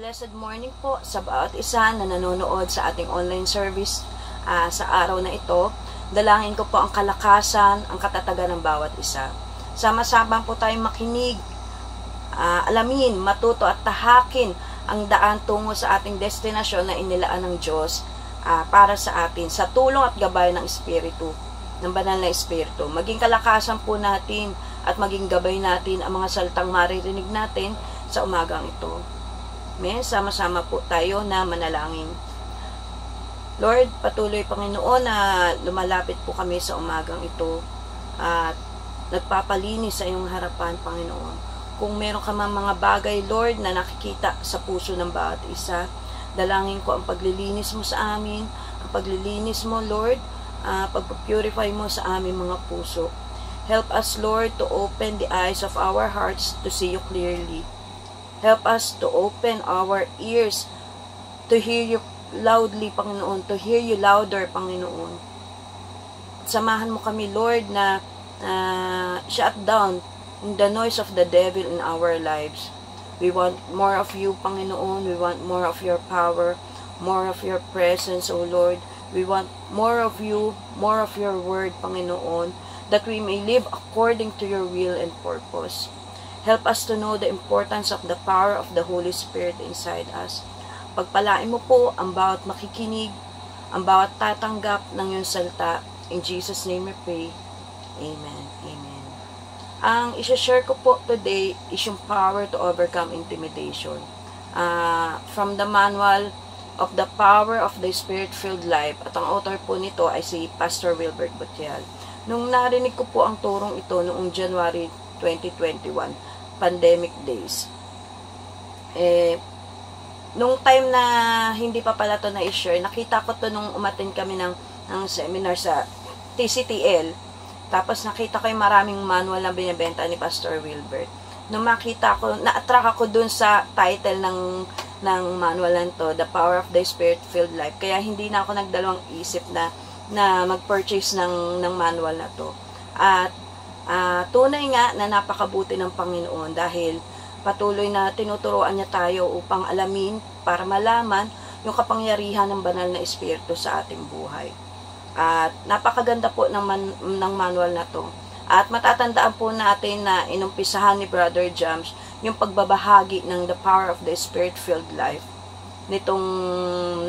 Blessed morning po sa bawat isa na nanonood sa ating online service sa araw na ito. Dalangin ko po ang kalakasan, ang katatagan ng bawat isa. Sama-sama po tayong makinig, alamin, matuto at tahakin ang daan tungo sa ating destinasyon na inilaan ng Diyos para sa atin sa tulong at gabay ng Espiritu, ng banal na Espiritu. Maging kalakasan po natin at maging gabay natin ang mga salitang maririnig natin sa umagang ito. Amen. Sama-sama po tayo na manalangin. Lord, patuloy Panginoon na lumalapit po kami sa umagang ito at nagpapalinis sa iyong harapan, Panginoon. Kung meron ka man mga bagay, Lord, na nakikita sa puso ng bawat isa, dalangin ko ang paglilinis mo sa amin, ang paglilinis mo, Lord, pagpapurify mo sa aming mga puso. Help us, Lord, to open the eyes of our hearts to see you clearly. Help us to open our ears to hear you loudly, Panginoon, to hear you louder, Panginoon. Samahan mo kami, Lord, na shut down the noise of the devil in our lives. We want more of you, Panginoon. We want more of your power, more of your presence, O Lord. We want more of you, more of your word, Panginoon, that we may live according to your will and purpose. Help us to know the importance of the power of the Holy Spirit inside us. Pagpalain mo po ang bawat makikinig, ang bawat tatanggap ng iyong salita. In Jesus' name we pray. Amen. Amen. Ang isa-share ko po today is yung power to overcome intimidation. From the manual of the power of the Spirit-filled life. At ang author po nito ay si Pastor Wilbert Butial. Nung narinig ko po ang turong ito noong January 2021, pandemic days. Nung time na hindi pa pala to na i-share, nakita ko to nung umattend kami ng seminar sa TCTL. Tapos nakita ko yung maraming manual na binibenta ni Pastor Wilbert. Nung makita ko, na-attract ako dun sa title ng manual na to, The Power of the Spirit-Filled Life. Kaya hindi na ako nagdalawang isip na mag-purchase ng manual na to. At tunay nga na napakabuti ng Panginoon dahil patuloy na tinuturuan niya tayo upang alamin para malaman yung kapangyarihan ng banal na Espiritu sa ating buhay. At napakaganda po ng manual na to. At matatandaan po natin na inumpisahan ni Brother James yung pagbabahagi ng The Power of the Spirit-Filled Life nitong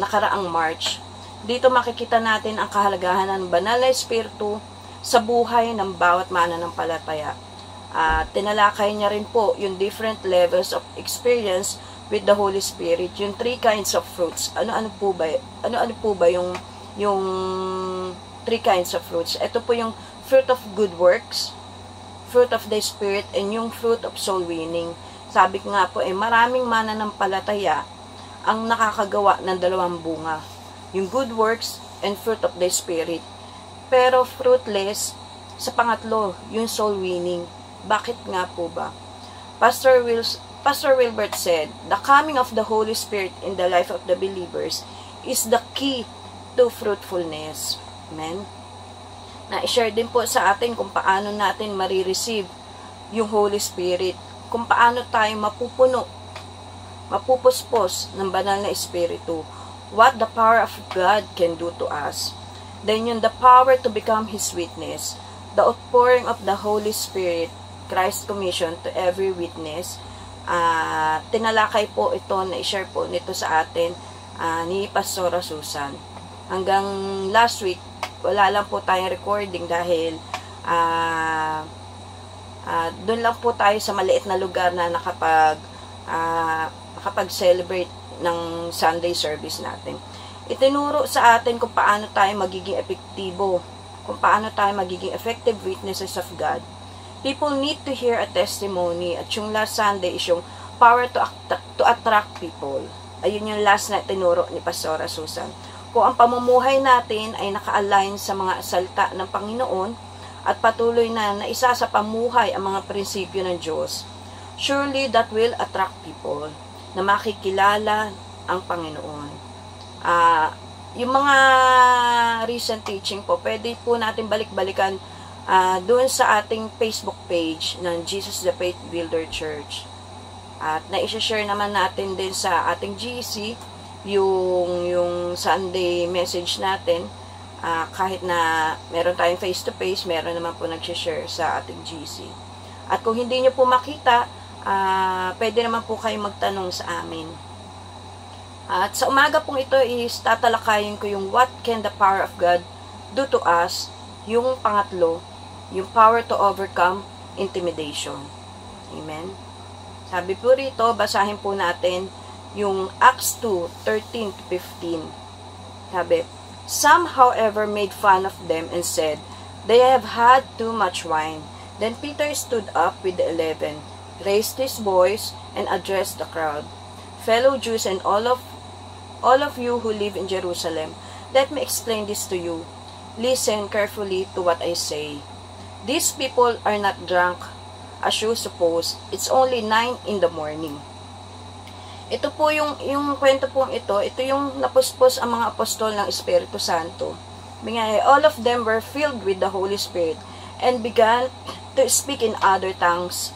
nakaraang March. Dito makikita natin ang kahalagahan ng banal na Espiritu sa buhay ng bawat mananampalataya. Tinalakay niya rin po yung different levels of experience with the Holy Spirit, yung 3 kinds of fruits. Ano po ba yung 3 kinds of fruits? Ito po yung fruit of good works, fruit of the Spirit, and yung fruit of soul winning. Sabi ko nga po, maraming mananampalataya ang nakakagawa ng 2 bunga, yung good works and fruit of the Spirit. Pero fruitless sa pangatlo, yung soul winning. Bakit nga po ba? Pastor Wilbert said, the coming of the Holy Spirit in the life of the believers is the key to fruitfulness. Amen? Na-share din po sa atin kung paano natin marireceive yung Holy Spirit. Kung paano tayo mapupuspos ng banal na Espiritu. What the power of God can do to us. Then yung the power to become His witness, the outpouring of the Holy Spirit, Christ's commission to every witness. Tinalakay po ito na i-share po nito sa atin ni Pastora Susan. Hanggang last week, wala lang po tayong recording dahil doon lang po tayo sa maliit na lugar na nakapag-celebrate ng Sunday service natin. Itinuro sa atin kung paano tayo magiging epektibo, kung paano tayo magiging effective witnesses of God. People need to hear a testimony. At yung last Sunday is yung power to attract people. Ayun yung last na tinuro ni Pastora Susan. Kung ang pamumuhay natin ay naka-align sa mga salita ng Panginoon at patuloy na naisa sa pamuhay ang mga prinsipyo ng Diyos, surely that will attract people na makikilala ang Panginoon. Yung mga recent teaching po, pwede po natin balik-balikan doon sa ating Facebook page ng Jesus the Faith Builder Church. At na-share naman natin din sa ating GC yung Sunday message natin. Kahit na meron tayong face-to-face, meron naman po nag-share sa ating GC. At kung hindi nyo po makita, pwede naman po kayong magtanong sa amin. At sa umaga pong ito is tatalakayin ko yung what can the power of God do to us, yung pangatlo, yung power to overcome intimidation. Amen. Sabi po rito, basahin po natin yung Acts 2:13-15. Sabi, some however made fun of them and said, they have had too much wine. Then Peter stood up with the 11, raised his voice, and addressed the crowd. Fellow Jews and all of you who live in Jerusalem, let me explain this to you. Listen carefully to what I say. These people are not drunk, as you suppose. It's only 9 in the morning. Ito po yung kwento pong ito yung napuspos ang mga apostol ng Espiritu Santo. All of them were filled with the Holy Spirit and began to speak in other tongues.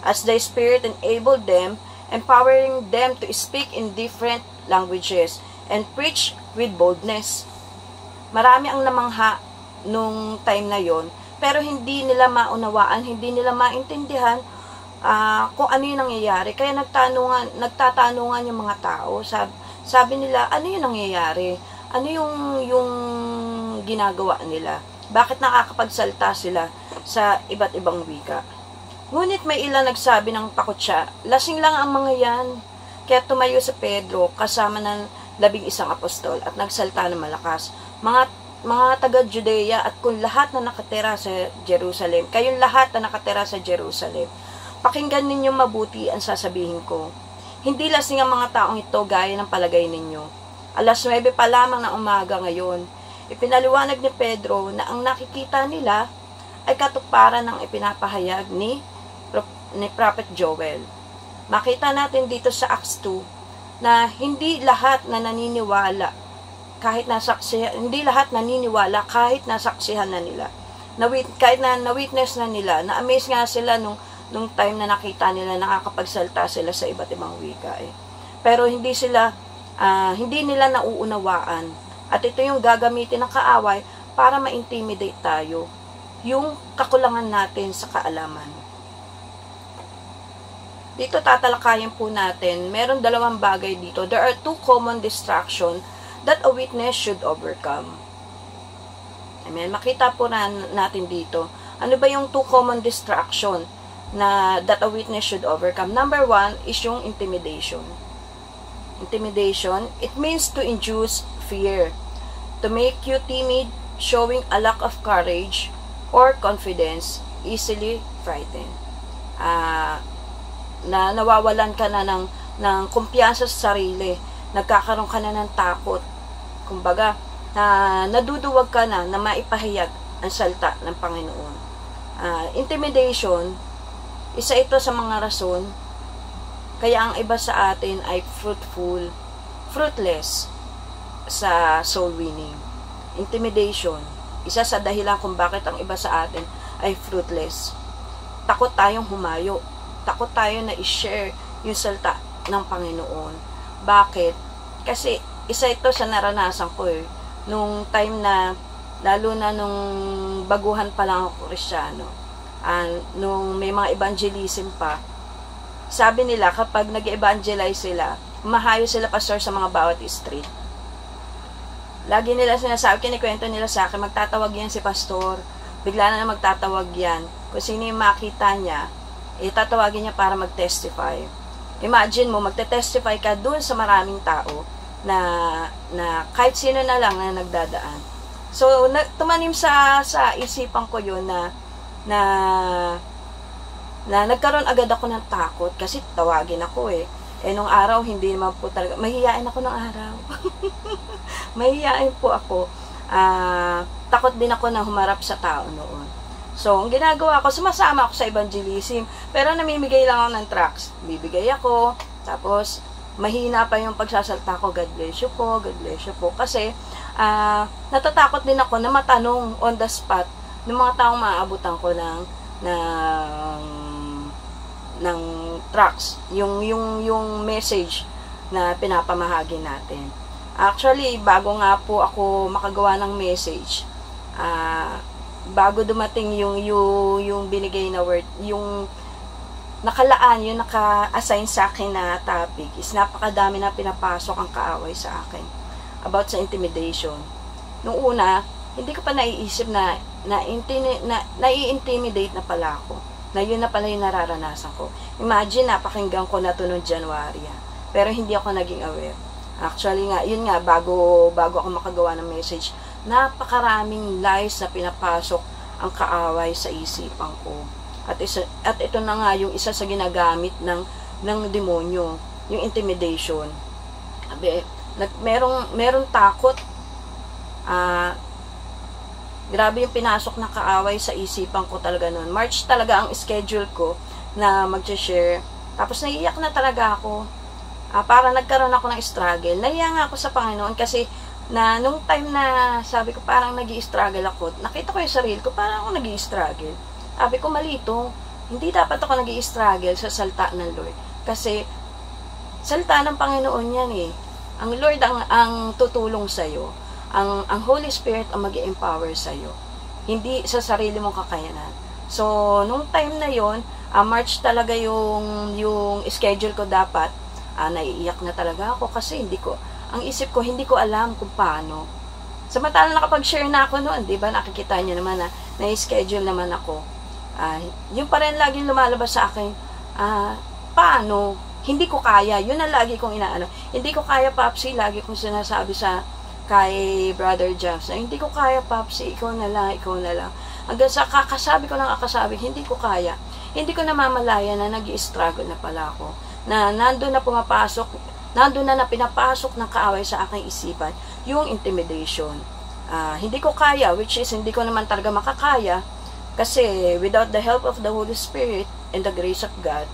As the Spirit enabled them, empowering them to speak in different languages and preach with boldness. Marami ang namangha nung time na yon, pero hindi nila maunawaan, hindi nila maintindihan kung ano yung nangyayari. Kaya nagtatanungan yung mga tao. Sabi nila, ano yung nangyayari? Ano yung ginagawa nila? Bakit nakakapagsalta sila sa iba't ibang wika? Ngunit may ilan nagsabi ng takot siya, lasing lang ang mga yan. Kaya tumayo si Pedro kasama ng 11 apostol at nagsalta ng malakas. Mga taga-Judea at kung lahat na nakatira sa Jerusalem, kayong lahat na nakatira sa Jerusalem, pakinggan ninyo mabuti ang sasabihin ko. Hindi lasing ang mga taong ito gaya ng palagay ninyo. Alas 9 pa lamang ng umaga ngayon, ipinaliwanag ni Pedro na ang nakikita nila ay katuparan ng ipinapahayag ni Prophet Joel. Makita natin dito sa Acts 2 na hindi lahat na naniniwala kahit nasaksihan na nila. Kahit na na-witness na nila, na-amaze nga sila nung time na nakita nila nakakapagsalta sila sa iba't ibang wika Pero hindi nila nauunawaan. At ito yung gagamitin ng kaaway para ma-intimidate tayo. Yung kakulangan natin sa kaalaman. Dito tatalakayin po natin, meron dalawang bagay dito. There are 2 common distractions that a witness should overcome. Amen. Makita po natin dito. Ano ba yung 2 common distraction that a witness should overcome? Number 1 is yung intimidation. Intimidation, it means to induce fear, to make you timid, showing a lack of courage or confidence, easily frightened. Na nawawalan ka na ng kumpiyansa sa sarili, nagkakaroon ka na ng takot. Kumbaga, naduduwag ka na maipahayag ang salta ng Panginoon. Intimidation, isa ito sa mga rason kaya ang iba sa atin ay fruitless sa soul winning. Intimidation, isa sa dahilan kung bakit ang iba sa atin ay fruitless. Takot tayong humayo. Takot tayo na i-share yung salta ng Panginoon. Bakit? Kasi isa ito sa naranasan ko nung time na, lalo na nung baguhan pa lang ako Kristiyano, nung may mga evangelism pa, sabi nila kapag nag-evangelize sila, mahayo sila pastor sa mga bawat street. Lagi nila sinasabi, kinikwento nila sa akin, magtatawag yan si pastor, bigla na magtatawag yan. Kung sino yung makita niya, tatawagin niya para mag-testify. Imagine mo, magte-testify ka doon sa maraming tao na kahit sino na lang na nagdadaan. So, tumanim sa isipan ko yun na nagkaroon agad ako ng takot kasi tawagin ako nung araw, hindi naman po talaga, mahihiyain ako nung araw. Mahihiyain po ako. Takot din ako na humarap sa tao noon. So, ang ginagawa ko, sumasama ako sa evangelism, pero namimigay lang ako ng tracts. Bibigay ako, tapos, mahina pa yung pagsasalta ko, God bless you po, God bless you po. Kasi, natatakot din ako na matanong on the spot ng mga taong maaabutan ko ng tracks, yung message na pinapamahagi natin. Actually, bago nga po ako makagawa ng message, bago dumating yung binigay na word, yung nakalaan, yung naka-assign sa akin na topic, is napakadami na pinapasok ang kaaway sa akin about sa intimidation. Nung una, hindi ko pa naiisip na nai-intimidate na pala ako, na yun na pala yung nararanasan ko. Imagine, napakinggan ko na to noong January, pero hindi ako naging aware. Actually nga, yun nga, bago ako makagawa ng message, napakaraming lies na pinapasok ang kaaway sa isipan ko. At ito na nga yung isa sa ginagamit ng demonyo, yung intimidation. Merong takot. Grabe yung pinasok na kaaway sa isipan ko talaga noon. March talaga ang schedule ko na mag-share. Tapos naiiyak na talaga ako. Para nagkaroon ako ng struggle. Naiya nga ako sa Panginoon kasi nung time na sabi ko parang nag-i-struggle ako, nakita ko yung sarili ko, parang ako nag-i-struggle. Sabi ko, malito. Hindi dapat ako nag-i-struggle sa salita ng Lord. Kasi salita ng Panginoon yan eh. Ang Lord ang tutulong sa'yo. Ang Holy Spirit ang mag-empower sa'yo. Hindi sa sarili mong kakayanan. So, nung time na yon, March talaga yung schedule ko dapat. Naiiyak na talaga ako kasi ang isip ko, hindi ko alam kung paano. Samantalang nakapag-share na ako noon, di ba? Nakikita niyo naman na na-schedule naman ako. Yung pa rin laging lumalabas sa akin, paano? Hindi ko kaya. Yun ang lagi kong inaano. Hindi ko kaya, Papsi. Lagi kong sinasabi kay Brother James, hindi ko kaya, Papsi. Ikaw na lang, ikaw na lang. Hanggang sa kakasabi ko ng akasabi, hindi ko kaya. Hindi ko namamalaya na nag-i-struggle na pala ako. Na nandun na pinapasok ng kaaway sa aking isipan, yung intimidation. Hindi ko kaya, which is hindi ko naman talaga makakaya, kasi without the help of the Holy Spirit and the grace of God,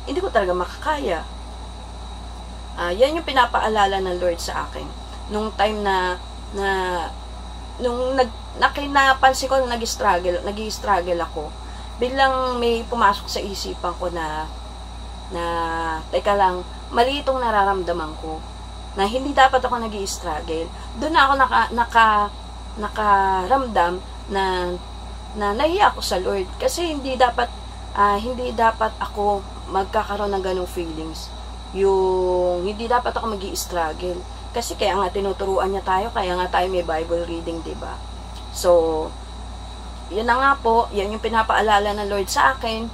hindi ko talaga makakaya. Yan yung pinapaalala ng Lord sa akin. Nung time nung napansin ko na nag-struggle ako, biglang may pumasok sa isipan ko na teka lang, mali itong nararamdaman ko, na hindi dapat ako nag-i-struggle. Doon na ako nakaramdam na nahiya ako sa Lord, kasi hindi dapat ako magkakaroon ng ganong feelings. Yung hindi dapat ako mag-i-struggle, kasi kaya nga tinuturuan niya tayo, kaya nga tayo may Bible reading, diba? So yun na nga po, yan yung pinapaalala ng Lord sa akin.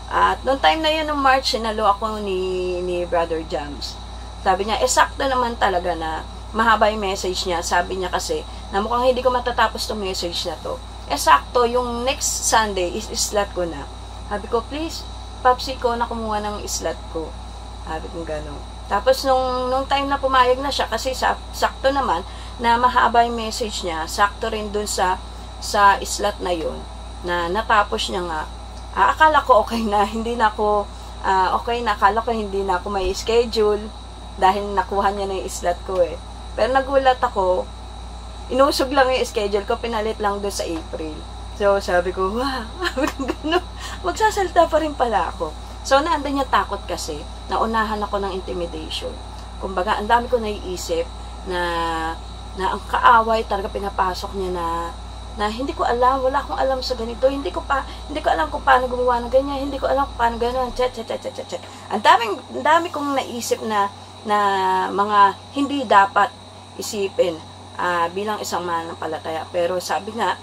At noong time na yun, noong March, sinalo ako ni Brother James. Sabi niya, sakto naman talaga na mahaba yung message niya. Sabi niya kasi, na mukhang hindi ko matatapos tong message na to. Sakto, yung next Sunday, slot ko na. Sabi ko, please, Papsi ko na kumuha ng slot ko. Sabi ko gano'n. Tapos, nung time na pumayag na siya, kasi sakto naman, na mahaba yung message niya, sakto rin dun sa slot na yun, na natapos niya nga. Akala ko okay na, akala ko hindi na ako may schedule dahil nakuha niya na yung slot ko eh. Pero nagulat ako, inusog lang yung schedule ko, pinalit lang doon sa April. So sabi ko, wow, magsasalita pa rin pala ako. So naandun yung takot kasi, naunahan ako ng intimidation. Kumbaga, ang dami ko naiisip na ang kaaway talaga pinapasok niya na hindi ko alam, wala akong alam sa ganito, hindi ko alam kung paano gumawa ng ganyan, hindi ko alam kung paano gano'n, Ang dami kong naisip na mga hindi dapat isipin bilang isang mananampalataya. Pero sabi nga,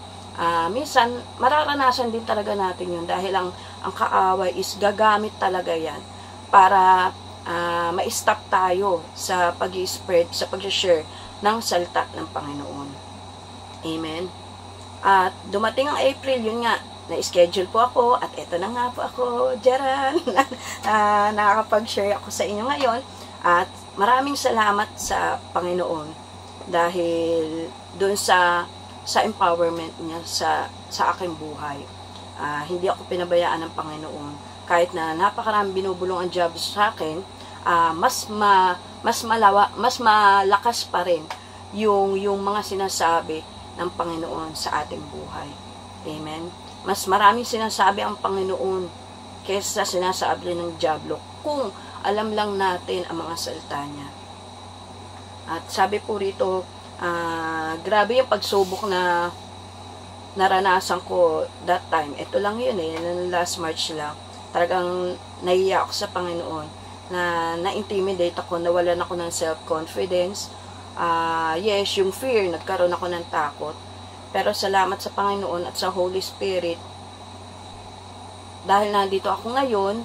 minsan mararanasan din talaga natin yun, dahil ang kaaway is gagamit talaga yan para ma-stop tayo sa pag-i-spread, sa pag-share ng salita ng Panginoon. Amen. At dumating ang April, yun nga, na-schedule po ako, at eto na nga po ako, Jaran, nakakapag-share ako sa inyo ngayon, at maraming salamat sa Panginoon, dahil dun sa empowerment niya sa aking buhay. Hindi ako pinabayaan ng Panginoon, kahit na napakaraming binubulong ang job sa akin, mas malakas pa rin yung mga sinasabi ng Panginoon sa ating buhay. Amen. Mas maraming sinasabi ang Panginoon kaysa sinasabi ng Diablo kung alam lang natin ang mga salita niya. At sabi po rito, grabe yung pagsubok na naranasan ko that time. Ito lang yun last March lang. Talagang nahiya ako sa Panginoon, na na-intimidate ako, nawalan ako ng self-confidence. Yes, yung fear, nagkaroon ako ng takot. Pero salamat sa Panginoon at sa Holy Spirit, dahil nandito ako ngayon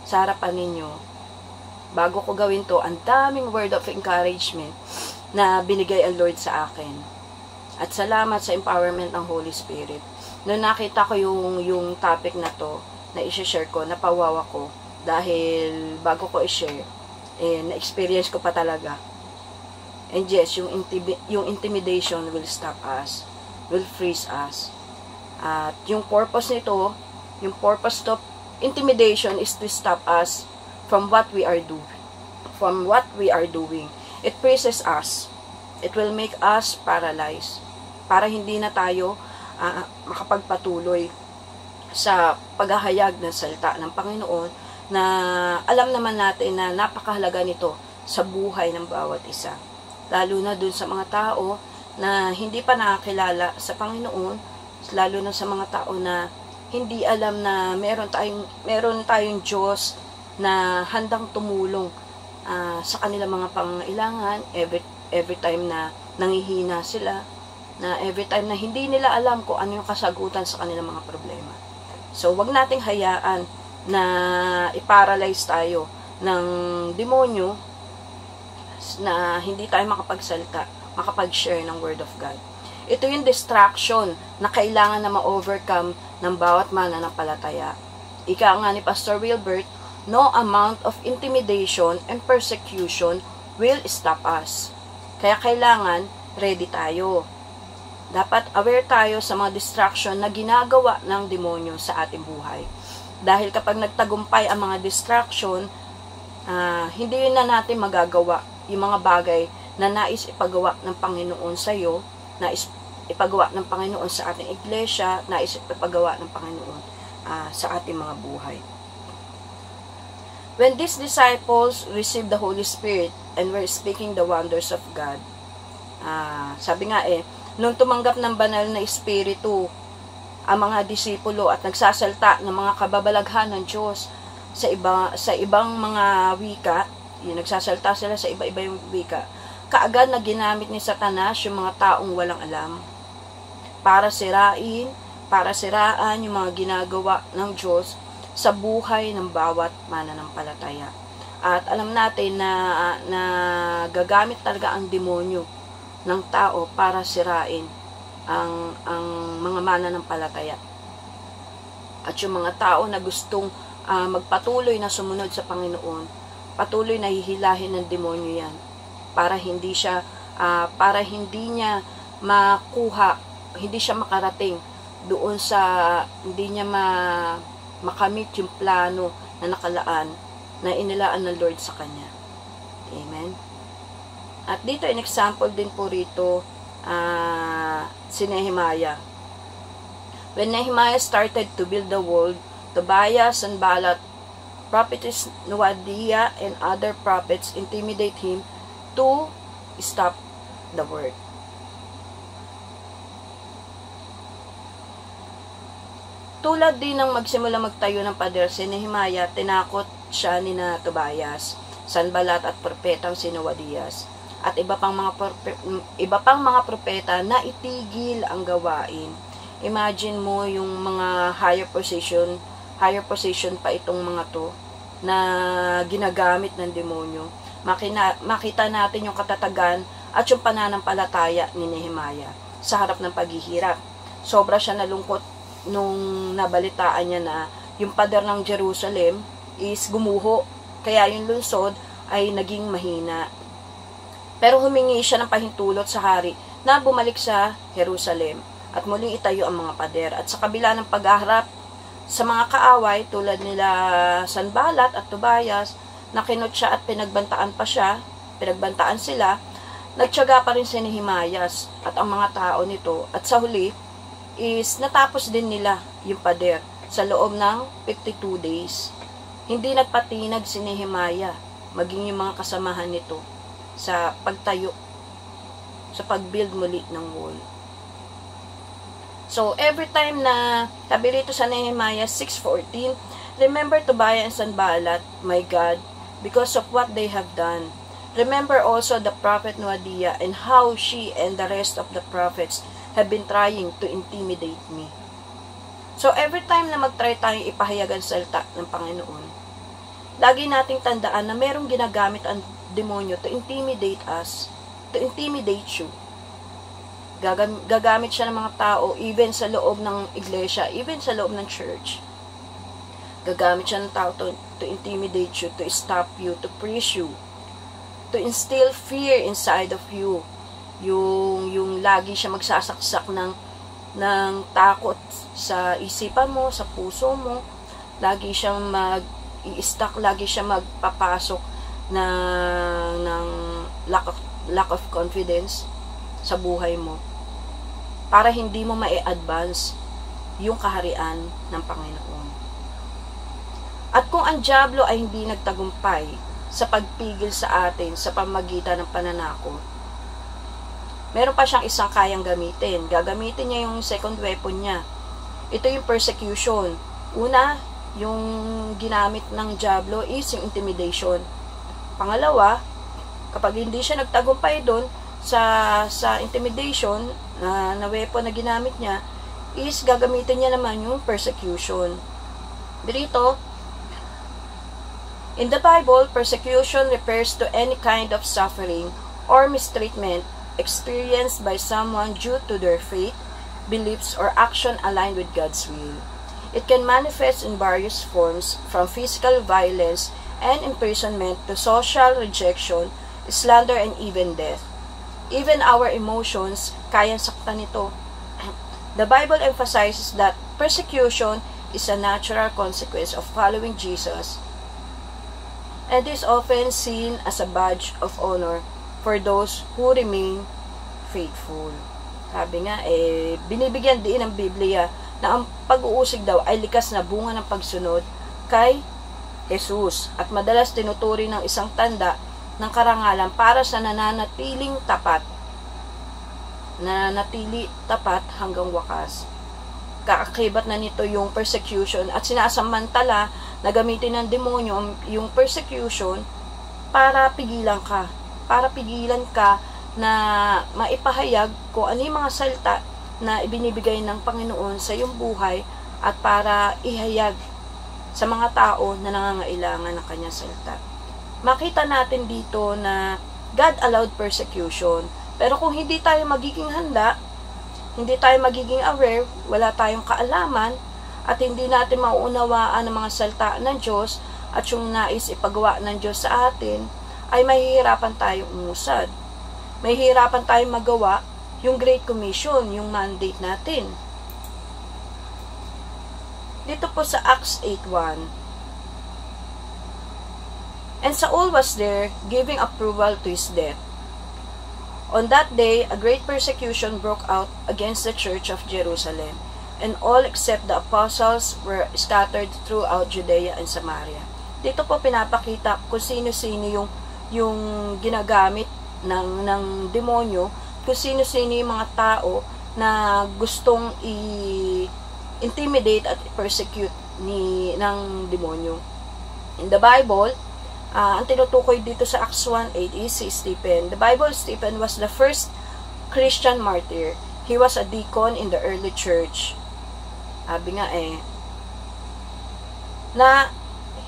sa harapan ninyo, bago ko gawin to, ang daming word of encouragement na binigay ang Lord sa akin. At salamat sa empowerment ng Holy Spirit. Noong nakita ko yung topic na to, na i-share ko, napawawa ko. Dahil bago ko i-share, na-experience ko pa talaga. And yes, yung intimidation will stop us, will freeze us. At yung purpose nito, yung purpose of intimidation is to stop us from what we are doing. It freezes us. It will make us paralyzed. Para hindi na tayo makapagpatuloy sa paghahayag ng salita ng Panginoon, na alam naman natin na napakahalaga nito sa buhay ng bawat isa. Lalo na dun sa mga tao na hindi pa nakakilala sa Panginoon, lalo na sa mga tao na hindi alam na meron tayong Diyos na handang tumulong sa kanilang mga pangailangan every time na nangihina sila, na every time na hindi nila alam kung ano yung kasagutan sa kanilang mga problema. So, wag nating hayaan na i-paralyze tayo ng demonyo na hindi tayo makapagsalita, makapag-share ng Word of God. Ito yung distraction na kailangan na ma-overcome ng bawat mananampalataya. Ika nga ni Pastor Wilbert, no amount of intimidation and persecution will stop us. Kaya kailangan ready tayo. Dapat aware tayo sa mga distraction na ginagawa ng demonyo sa ating buhay. Dahil kapag nagtagumpay ang mga distraction, hindi na natin magagawa yung mga bagay na nais ipagawa ng Panginoon sa iyo, nais ipagawa ng Panginoon sa ating iglesia, nais ipagawa ng Panginoon sa ating mga buhay. When these disciples received the Holy Spirit and were speaking the wonders of God, sabi nga nung tumanggap ng banal na Espiritu ang mga disipulo at nagsasalta ng mga kababalaghan ng Diyos sa ibang mga wika, yung nagsasalta sila sa iba-ibang wika, kaagad na ginamit ni Satanas yung mga taong walang alam para siraan yung mga ginagawa ng Diyos sa buhay ng bawat mananampalataya. At alam natin na gagamit talaga ang demonyo ng tao para sirain ang mga mananampalataya. At yung mga tao na gustong magpatuloy na sumunod sa Panginoon, patuloy na hihilahin ng demonyo yan para hindi niya makuha, hindi siya makarating doon sa, hindi niya makamit yung plano na nakalaan, na inilaan ng Lord sa kanya. Amen. At dito, an example din po rito, si Nehemiah. When Nehemiah started to build the wall, Tobias and Sanballat, prophetess Noadiah, and other prophets intimidate him to stop the work. Tulad din ng magsimula magtayo ng pader si Nehemiah, tinakot siya ni Tobias, Sanballat at propetang si Noadiah at iba pang mga propeta na itigil ang gawain. Imagine mo yung mga higher position pa itong mga to na ginagamit ng demonyo. Makita natin yung katatagan at yung pananampalataya ni Nehemiah sa harap ng paghihirap. Sobra siya nalungkot nung nabalitaan niya na yung pader ng Jerusalem is gumuho, kaya yung lungsod ay naging mahina. Pero humingi siya ng pahintulot sa hari na bumalik sa Jerusalem at muling itayo ang mga pader. At sa kabila ng paghaharap sa mga kaaway tulad nila Sanballat at Tobias, nakinot siya at pinagbantaan sila, nagtiyaga pa rin si Nehemiah at ang mga tao nito, at sa huli is natapos din nila yung pader sa loob ng 52 days. Hindi nagpatinag si Nehemiah, maging yung mga kasamahan nito, sa pagtayo, sa pagbuild muli ng wall. So, every time na, sabi rito sa Nehemiah 6:14, remember Tobiah and Sanballat, my God, because of what they have done. Remember also the prophet Noadiah and how she and the rest of the prophets have been trying to intimidate me. So, every time na mag-try tayong ipahayag ang salita ng Panginoon, lagi nating tandaan na merong ginagamit ang demonyo to intimidate us, to intimidate you. Gagamit siya ng mga tao, even sa loob ng iglesia, even sa loob ng church. Gagamit siya ng tao to intimidate you, to stop you, to preach you, to instill fear inside of you. Yung lagi siya magsasaksak ng takot sa isipan mo, sa puso mo. Lagi siyang mag-i-stuck, lagi siya magpapasok ng lack of confidence sa buhay mo, para hindi mo ma-advance yung kaharian ng Panginoon. At kung ang dyablo ay hindi nagtagumpay sa pagpigil sa atin sa pamagitan ng pananakot, meron pa siyang isang kayang gamitin. Gagamitin niya yung second weapon niya. Ito yung persecution. Una, yung ginamit ng dyablo is yung intimidation. Pangalawa, kapag hindi siya nagtagumpay doon sa intimidation na weapon na ginamit niya, is gagamitin niya naman yung persecution. Dito, in the Bible, persecution refers to any kind of suffering or mistreatment experienced by someone due to their faith, beliefs, or action aligned with God's will. It can manifest in various forms, from physical violence and imprisonment to social rejection, slander, and even death. Even our emotions, kayang saktan nito. The Bible emphasizes that persecution is a natural consequence of following Jesus, and is often seen as a badge of honor for those who remain faithful. Sabi nga, binibigyan din ng Biblia na ang pag-uusig daw ay likas na bunga ng pagsunod kay Jesus, at madalas tinuturi ng isang tanda ng karangalan para sa nananatiling tapat hanggang wakas. Kaakibat na nito yung persecution, at sinasamantala na gamitin ng demonyo yung persecution para pigilan ka na maipahayag kung ano yung mga salita na ibinibigay ng Panginoon sa iyong buhay, at para ihayag sa mga tao na nangangailangan ng kanyang salita. Makita natin dito na God allowed persecution, pero kung hindi tayo magiging handa, hindi tayo magiging aware, wala tayong kaalaman, at hindi natin mauunawaan ang mga salita ng Diyos at yung nais ipagawa ng Diyos sa atin, ay mahihirapan tayong umusad. Mahihirapan tayong magawa yung Great Commission, yung mandate natin. Dito po sa Acts 8:1, and Saul was there, giving approval to his death. On that day, a great persecution broke out against the church of Jerusalem, and all except the apostles were scattered throughout Judea and Samaria. Dito po pinapakita kung sino-sino yung ginagamit ng demonyo, kung sino-sino yung mga tao na gustong intimidate at persecute ng demonyo. In the Bible, ang tinutukoy dito sa Acts 1:8 is si Stephen. The Bible, Stephen was the first Christian martyr. He was a deacon in the early church. Sabi nga na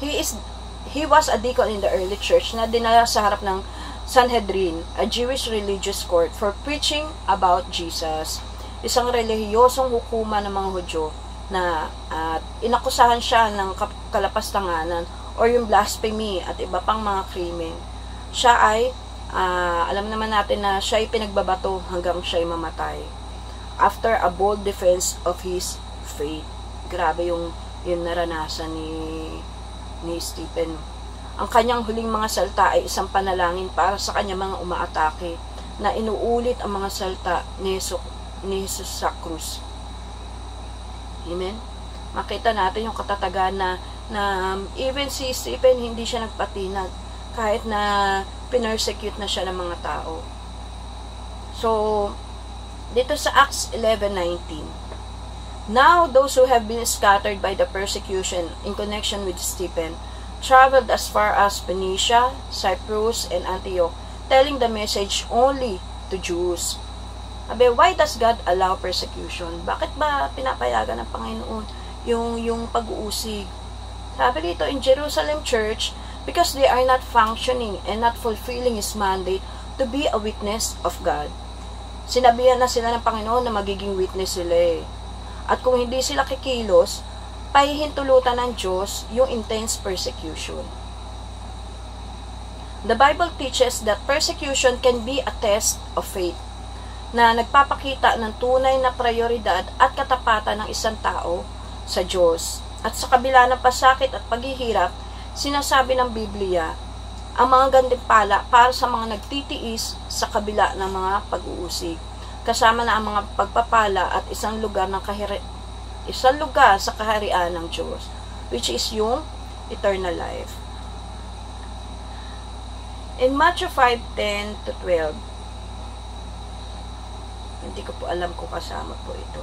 he was a deacon in the early church na dinala sa harap ng Sanhedrin, a Jewish religious court, for preaching about Jesus. Isang relihiyosong hukuman ng mga Hudyo na inakusahan siya ng kalapastanganan or yung blasphemy at iba pang mga krimen. Siya ay, alam naman natin na siya ay pinagbabato hanggang siya ay mamatay. After a bold defense of his faith. Grabe yung naranasan ni Stephen. Ang kanyang huling mga salta ay isang panalangin para sa kanyang mga umaatake, na inuulit ang mga salta ni Jesus sa krus. Amen? Makita natin yung katatagan na even si Stephen hindi siya nagpatinag kahit na pinersecute na siya ng mga tao. So, dito sa Acts 11:19, now those who have been scattered by the persecution in connection with Stephen traveled as far as Phoenicia, Cyprus, and Antioch, telling the message only to Jews. Sabi, why does God allow persecution? Bakit ba pinapayagan ng Panginoon yung pag-uusig? Sabi dito, in Jerusalem church, because they are not functioning and not fulfilling His mandate to be a witness of God. Sinabihan na sila ng Panginoon na magiging witness sila eh. At kung hindi sila kikilos, pahihintulutan ng Diyos yung intense persecution. The Bible teaches that persecution can be a test of faith, na nagpapakita ng tunay na prioridad at katapatan ng isang tao sa Diyos. At sa kabila ng pasakit at paghihirap, sinasabi ng Biblia, ang mga gantimpala para sa mga nagtitiis sa kabila ng mga pag-uusig, kasama na ang mga pagpapala at isang lugar sa kaharian ng Diyos, which is yung eternal life. In Matthew 5:10-12, hindi ko po alam kung kasama po ito,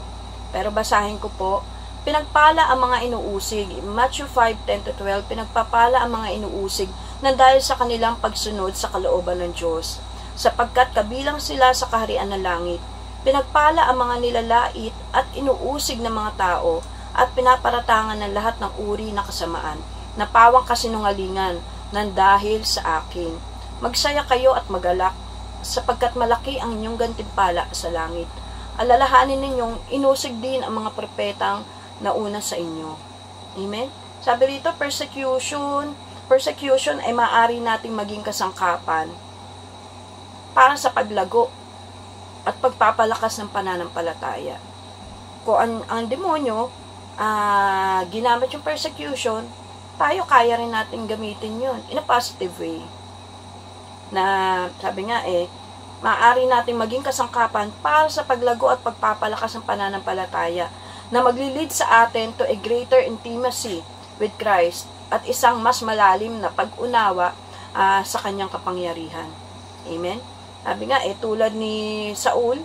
pero basahin ko po. Pinagpala ang mga inuusig. Matthew 5:10-12, pinagpapala ang mga inuusig na dahil sa kanilang pagsunod sa kalooban ng Diyos, sapagkat kabilang sila sa kaharian ng langit. Pinagpala ang mga nilalait at inuusig ng mga tao at pinaparatangan ng lahat ng uri na kasamaan, na pawang kasinungalingan ng dahil sa akin. Magsaya kayo at magalak, sapagkat malaki ang inyong gantimpala sa langit. Alalahanin ninyong inusig din ang mga propetang nauna sa inyo. Amen? Sabi rito, persecution ay maaari nating maging kasangkapan para sa paglago at pagpapalakas ng pananampalataya. Kung ang demonyo ginamit yung persecution, tayo kaya rin natin gamitin yun in a positive way. Na sabi nga maaari natin maging kasangkapan para sa paglago at pagpapalakas ng pananampalataya na maglilid sa atin to a greater intimacy with Christ at isang mas malalim na pag-unawa sa kanyang kapangyarihan. Amen? Sabi nga, tulad ni Saul,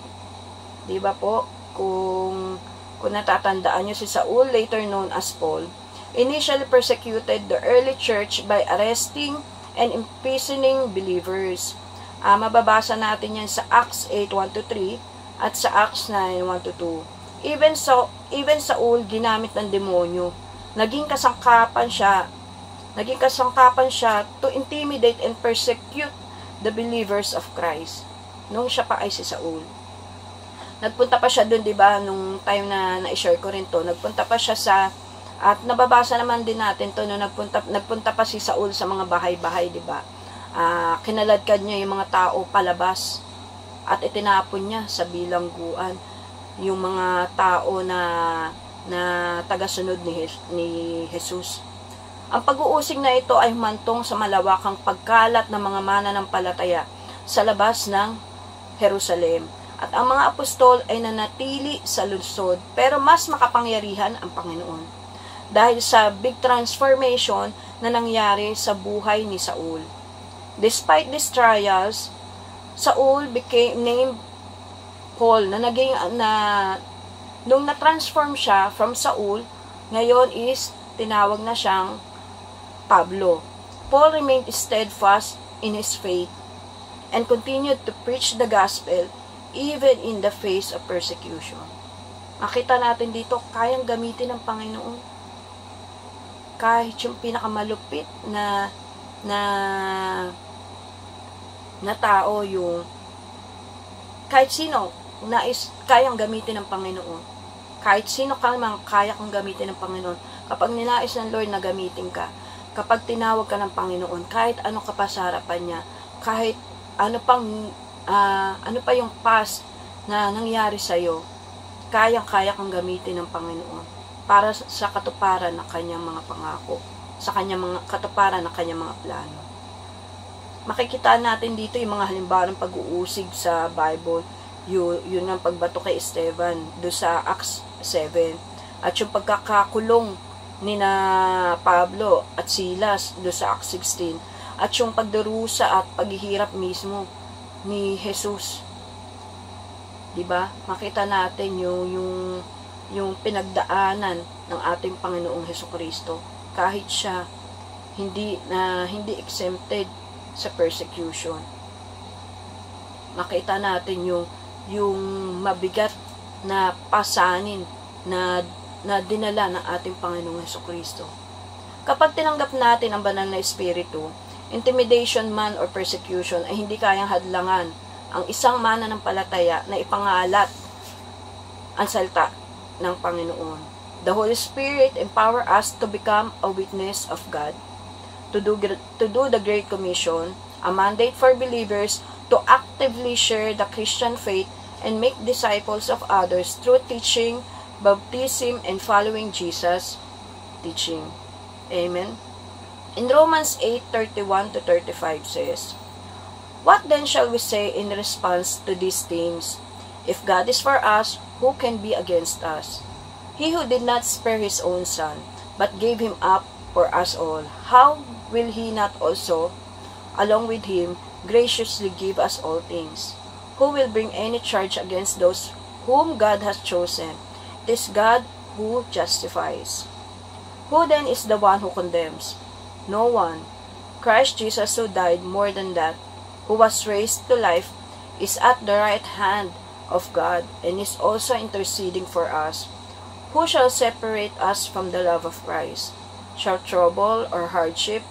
di ba po, kung natatandaan nyo si Saul, later known as Paul, initially persecuted the early church by arresting and imprisoning believers. Mababasa natin yan sa Acts 8:1-3 at sa Acts 9:1-2. Even Saul ginamit ng demonyo. Naging kasangkapan siya to intimidate and persecute the believers of Christ. Nung siya pa ay si Saul. Nagpunta pa siya doon, 'di ba, nung time na na-share ko rin 'to. Nagpunta pa siya at nababasa naman din natin 'to, no, nagpunta pa si Saul sa mga bahay-bahay, 'di ba? Kinaladkad niya yung mga tao palabas at itinapon niya sa bilangguan yung mga tao na tagasunod ni Jesus. Ang pag-uusig na ito ay humantong sa malawakang pagkalat ng mga mananampalataya sa labas ng Jerusalem. At ang mga apostol ay nanatili sa lungsod, pero mas makapangyarihan ang Panginoon. Dahil sa big transformation na nangyari sa buhay ni Saul. Despite these trials, Saul became named Paul, nung na-transform siya from Saul, ngayon is tinawag na siyang Pablo. Paul remained steadfast in his faith and continued to preach the gospel even in the face of persecution. Makita natin dito, kayang gamitin ng Panginoon. Kahit yung pinakamalupit na tao, yung kahit sino kayang gamitin ng Panginoon. Kahit sino kang kaya kang gamitin ng Panginoon. Kapag ninais ng Lord na gamitin ka, kapag tinawag ka ng Panginoon, kahit ano ka pa sa harapan niya, kahit ano pa yung past na nangyari sa'yo, kayang-kaya kang gamitin ng Panginoon para sa katuparan ng kanyang mga pangako, sa kanyang mga katuparan ng kanyang mga plano. Makikita natin dito yung mga halimbawa ng pag-uusig sa Bible. Yun ang pagbato kay Esteban do sa Acts 7. at yung pagkakakulong ni na Pablo at Silas do sa Acts 16, at yung pagdurusa at paghihirap mismo ni Jesus. 'Di ba? Makita natin yung pinagdaanan ng ating Panginoong Hesukristo, kahit siya hindi exempted sa persecution. Makita natin yung mabigat na pasanin na dinala ng ating Panginoong Hesukristo. Kapag tinanggap natin ang banal na espiritu, intimidation man or persecution ay hindi kayang hadlangan ang isang mananampalataya na ipangalat ang salita ng Panginoon. The Holy Spirit empower us to become a witness of God, to do the Great Commission, a mandate for believers to actively share the Christian faith and make disciples of others through teaching, baptism, and following Jesus' teaching. Amen. In Romans 8:31-35 says, "What then shall we say in response to these things? If God is for us, who can be against us? He who did not spare his own son, but gave him up for us all, how will he not also, along with him, graciously give us all things? Who will bring any charge against those whom God has chosen? It is God who justifies. Who then is the one who condemns? No one. Christ Jesus, who died, more than that, who was raised to life, is at the right hand of God, and is also interceding for us. Who shall separate us from the love of Christ? Shall trouble, or hardship,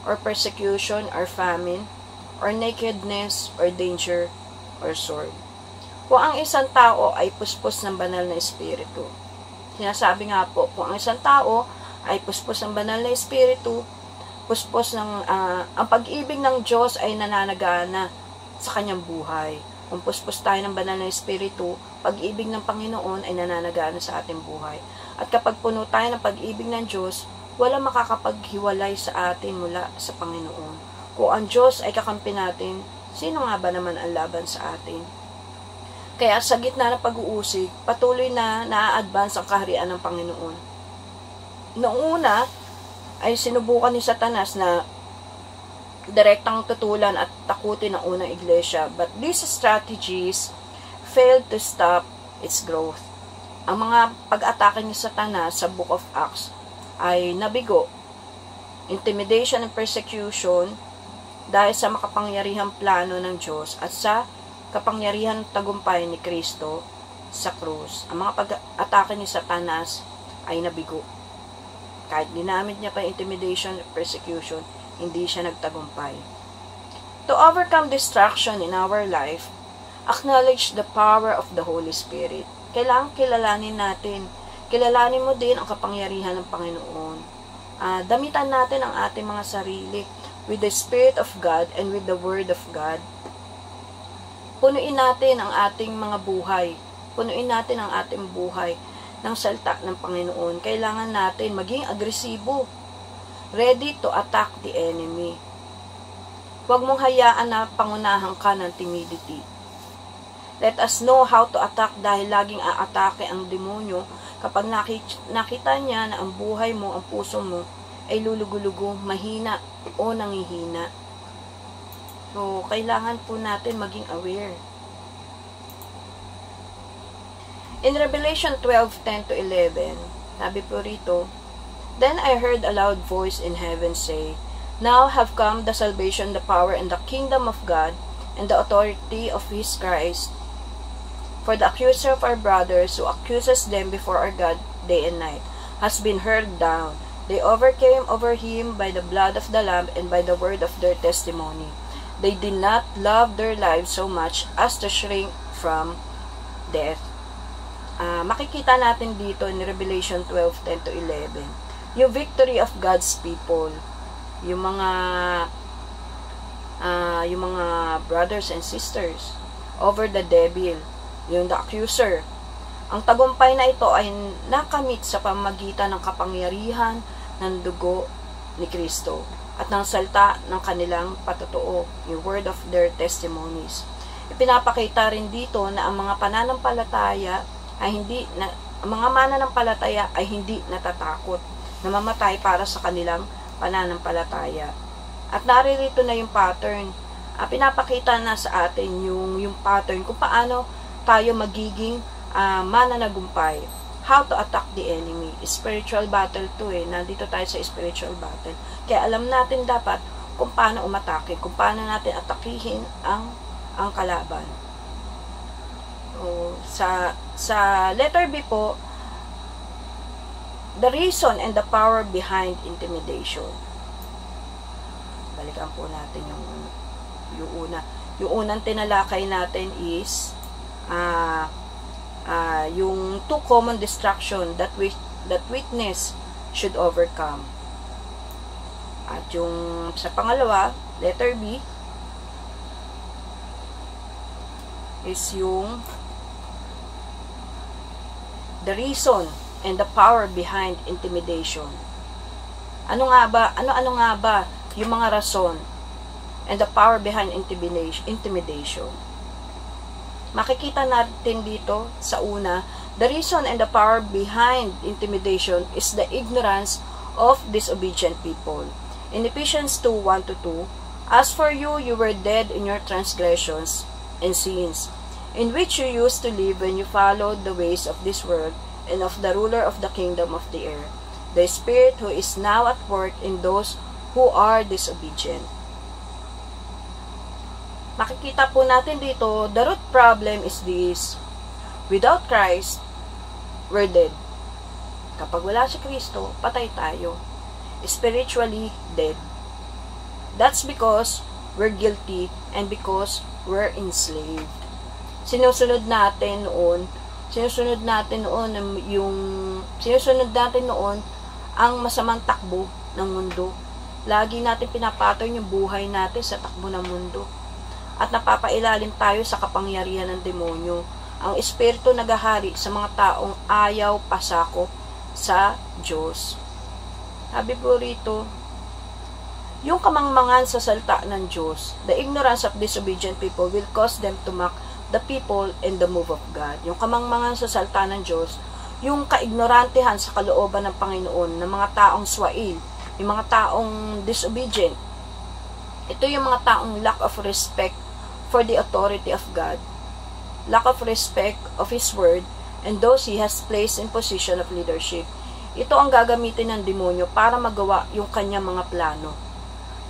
or persecution, or famine, or nakedness, or danger, or sword?" Kung ang isang tao ay puspos ng banal na espiritu, sinasabi nga po, kung ang isang tao ay puspos ng banal na espiritu, puspos ng ang pag-ibig ng Diyos ay nananagana sa kanyang buhay. Kung puspos tayo ng banal na espiritu, pag-ibig ng Panginoon ay nananagana sa ating buhay. At kapag puno tayo ng pag-ibig ng Diyos, wala makakapaghiwalay sa atin mula sa Panginoon. Kung ang Diyos ay kakampi natin, sino nga ba naman ang laban sa atin? Kaya sa gitna ng pag-uusig, patuloy na na-advance ang kaharian ng Panginoon. Noong una, ay sinubukan ni Satanas na direktang tutulan at takutin ang unang iglesia, but these strategies failed to stop its growth. Ang mga pag-atake ni Satanas sa Book of Acts ay nabigo. Intimidation and persecution dahil sa makapangyarihang plano ng Diyos at sa kapangyarihan tagumpay ni Kristo sa krus. Ang mga pag-atake ni Satanas ay nabigo. Kahit ginamit niya pa intimidation and persecution, hindi siya nagtagumpay. To overcome distraction in our life, acknowledge the power of the Holy Spirit. Kailangan kilalanin natin. Kilalanin mo din ang kapangyarihan ng Panginoon. Damitan natin ang ating mga sarili with the Spirit of God and with the Word of God. Punuin natin ang ating mga buhay. Punuin natin ang ating buhay ng salita ng Panginoon. Kailangan natin maging agresibo. Ready to attack the enemy. Huwag mong hayaan na pangunahan ka ng timidity. Let us know how to attack dahil laging aatake ang demonyo kapag nakita niya na ang buhay mo, ang puso mo, ay lulugulugo, mahina o nangihina. So, kailangan po natin maging aware. In Revelation 12:10-11, sabi po rito, "Then I heard a loud voice in heaven say, Now have come the salvation, the power, and the kingdom of God, and the authority of His Christ. For the accuser of our brothers, who accuses them before our God day and night, has been hurled down. They overcame over him by the blood of the Lamb and by the word of their testimony. They did not love their lives so much as to shrink from death." Makikita natin dito in Revelation 12:10-11 yung victory of God's people, yung mga brothers and sisters over the devil, yung the accuser. Ang tagumpay na ito ay nakamit sa pamamagitan ng kapangyarihan ng dugo ni Kristo at ng salita ng kanilang patotoo, yung word of their testimonies. Ipinapakita rin dito na ang mga pananampalataya ay hindi ang mga mananampalataya ay hindi natatakot, namamatay para sa kanilang pananampalataya. At naririto na yung pattern. Pinapakita na sa atin yung pattern kung paano tayo magiging mananagumpay. How to attack the enemy. Spiritual battle to Nandito tayo sa spiritual battle. Kaya alam natin dapat kung paano umatake, kung paano natin atakihin ang kalaban. Sa letter B po, the reason and the power behind intimidation. Balikan po natin yung una. Yung unang tinalakay natin is yung two common distraction that witness should overcome. At yung sa pangalawa, letter B, is yung the reason and the power behind intimidation. Ano nga ba yung mga rason and the power behind intimidation? Makikita natin dito sa una, the reason and the power behind intimidation is the ignorance of disobedient people. In Ephesians 2:1-2, as for you, you were dead in your transgressions and sins, in which you used to live when you followed the ways of this world and of the ruler of the kingdom of the air, the spirit who is now at work in those who are disobedient. Makikita po natin dito, the root problem is this: without Christ, we're dead. Kapag wala si Kristo, patay tayo. Spiritually dead. That's because we're guilty and because we're enslaved. Sinusunod natin noon ang masamang takbo ng mundo. Lagi natin pinapatol yung buhay natin sa takbo ng mundo. At napapailalim tayo sa kapangyarihan ng demonyo. Ang espiritu naghahari sa mga taong ayaw pasako sa Diyos. Sabi po rito, yung kamangmangan sa salita ng Diyos, the ignorance of disobedient people will cause them to mock the people and the move of God. Yung kamangmangan sa salita ng Diyos, yung kaignorantehan sa kalooban ng Panginoon, ng mga taong swail, yung mga taong disobedient. Ito yung mga taong lack of respect for the authority of God, lack of respect of His Word, and those He has placed in position of leadership. Ito ang gagamitin ng demonyo para magawa yung kanyang mga plano.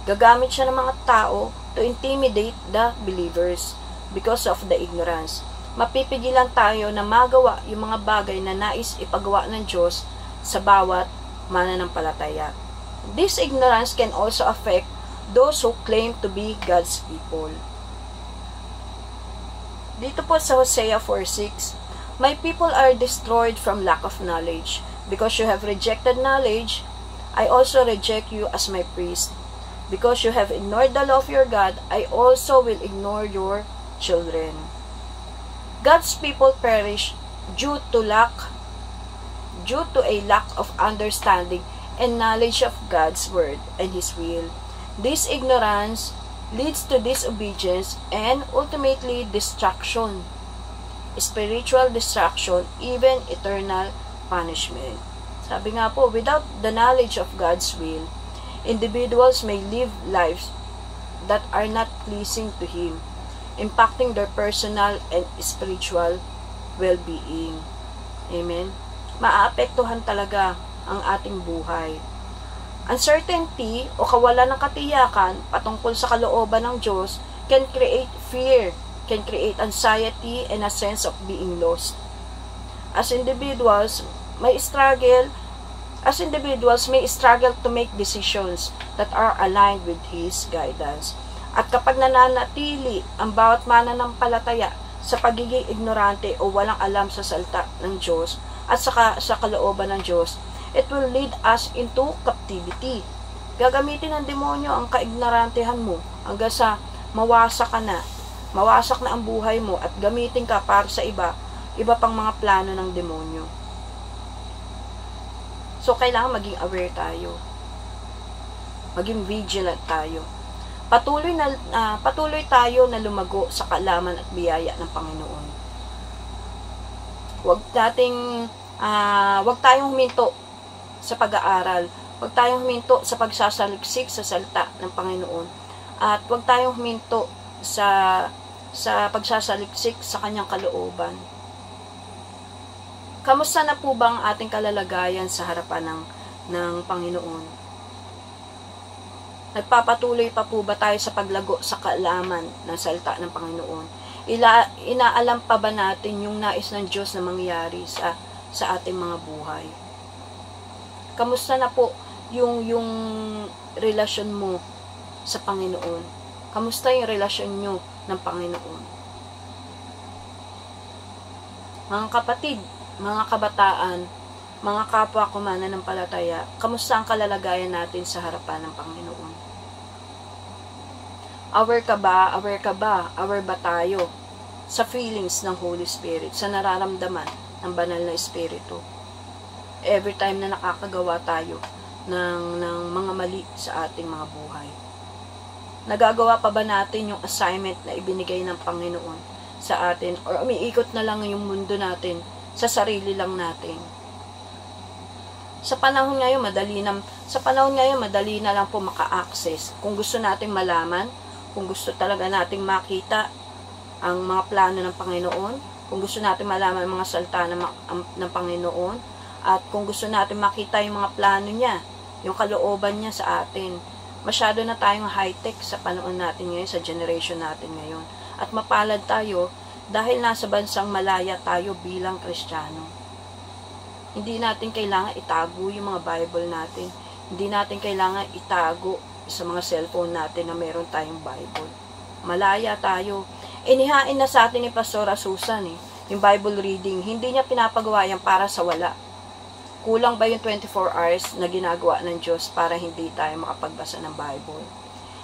Gagamit siya ng mga tao to intimidate the believers because of the ignorance. Mapipigilan tayo na magawa yung mga bagay na nais ipagawa ng Diyos sa bawat mananampalataya. This ignorance can also affect those who claim to be God's people. Dito po sa Hosea 4:6, my people are destroyed from lack of knowledge. Because you have rejected knowledge, I also reject you as my priest. Because you have ignored the law of your God, I also will ignore your children. God's people perish due to a lack of understanding and knowledge of God's word and His will. This ignorance leads to disobedience and ultimately destruction, spiritual destruction, even eternal punishment. Sabi nga po, without the knowledge of God's will, individuals may live lives that are not pleasing to Him, impacting their personal and spiritual well-being. Amen? Maaapektuhan talaga ang ating buhay. Uncertainty o kawalan ng katiyakan patungkol sa kalooban ng Diyos can create fear, can create anxiety and a sense of being lost. As individuals may struggle to make decisions that are aligned with His guidance. At kapag nananatili ang bawat mananampalataya sa pagiging ignorante o walang alam sa salita ng Diyos at sa kalooban ng Diyos, it will lead us into captivity. Gagamitin ng demonyo ang kaignorantehan mo hanggang sa mawasak na ang buhay mo at gamitin ka para sa iba pang mga plano ng demonyo. So, kailangan maging aware tayo. Maging vigilant tayo. Patuloy tayo na lumago sa kaalaman at biyaya ng Panginoon. Huwag nating Huwag tayong huminto sa pag-aaral. Huwag tayong huminto sa pagsasaliksik sa salita ng Panginoon. At huwag tayong huminto sa pagsasaliksik sa kanyang kalooban. Kamusta na po ba ang ating kalalagayan sa harapan ng Panginoon? Nagpapatuloy pa po ba tayo sa paglago sa kaalaman ng salita ng Panginoon? Inaalam pa ba natin yung nais ng Diyos na mangyari sa ating mga buhay? Kamusta na po yung relasyon mo sa Panginoon? Kamusta yung relasyon nyo ng Panginoon? Mga kapatid, mga kabataan, mga kapwa ko mananampalataya, kamusta ang kalalagayan natin sa harapan ng Panginoon? Aware ka ba? Aware ba tayo sa feelings ng Holy Spirit, sa nararamdaman ng banal na Espiritu? Every time na nakakagawa tayo ng mga mali sa ating mga buhay. Nagagawa pa ba natin yung assignment na ibinigay ng Panginoon sa atin, or umiikot na lang yung mundo natin sa sarili lang natin? Sa panahon ngayon madali na lang po maka-access. Kung gusto nating malaman, kung gusto talaga nating makita ang mga plano ng Panginoon, kung gusto nating malaman ang mga salita ng Panginoon, at kung gusto natin makita yung mga plano niya, yung kalooban niya sa atin, masyado na tayong high-tech sa panahon natin ngayon, sa generation natin ngayon. At mapalad tayo dahil nasa bansang malaya tayo bilang Kristiyano. Hindi natin kailangan itago yung mga Bible natin. Hindi natin kailangan itago sa mga cellphone natin na meron tayong Bible. Malaya tayo. Inihain na sa atin ni Pastor Susan yung Bible reading. Hindi niya pinapagawa yan para sa wala. Kulang ba yung 24 hours na ginagawa ng Diyos para hindi tayo makapagbasa ng Bible?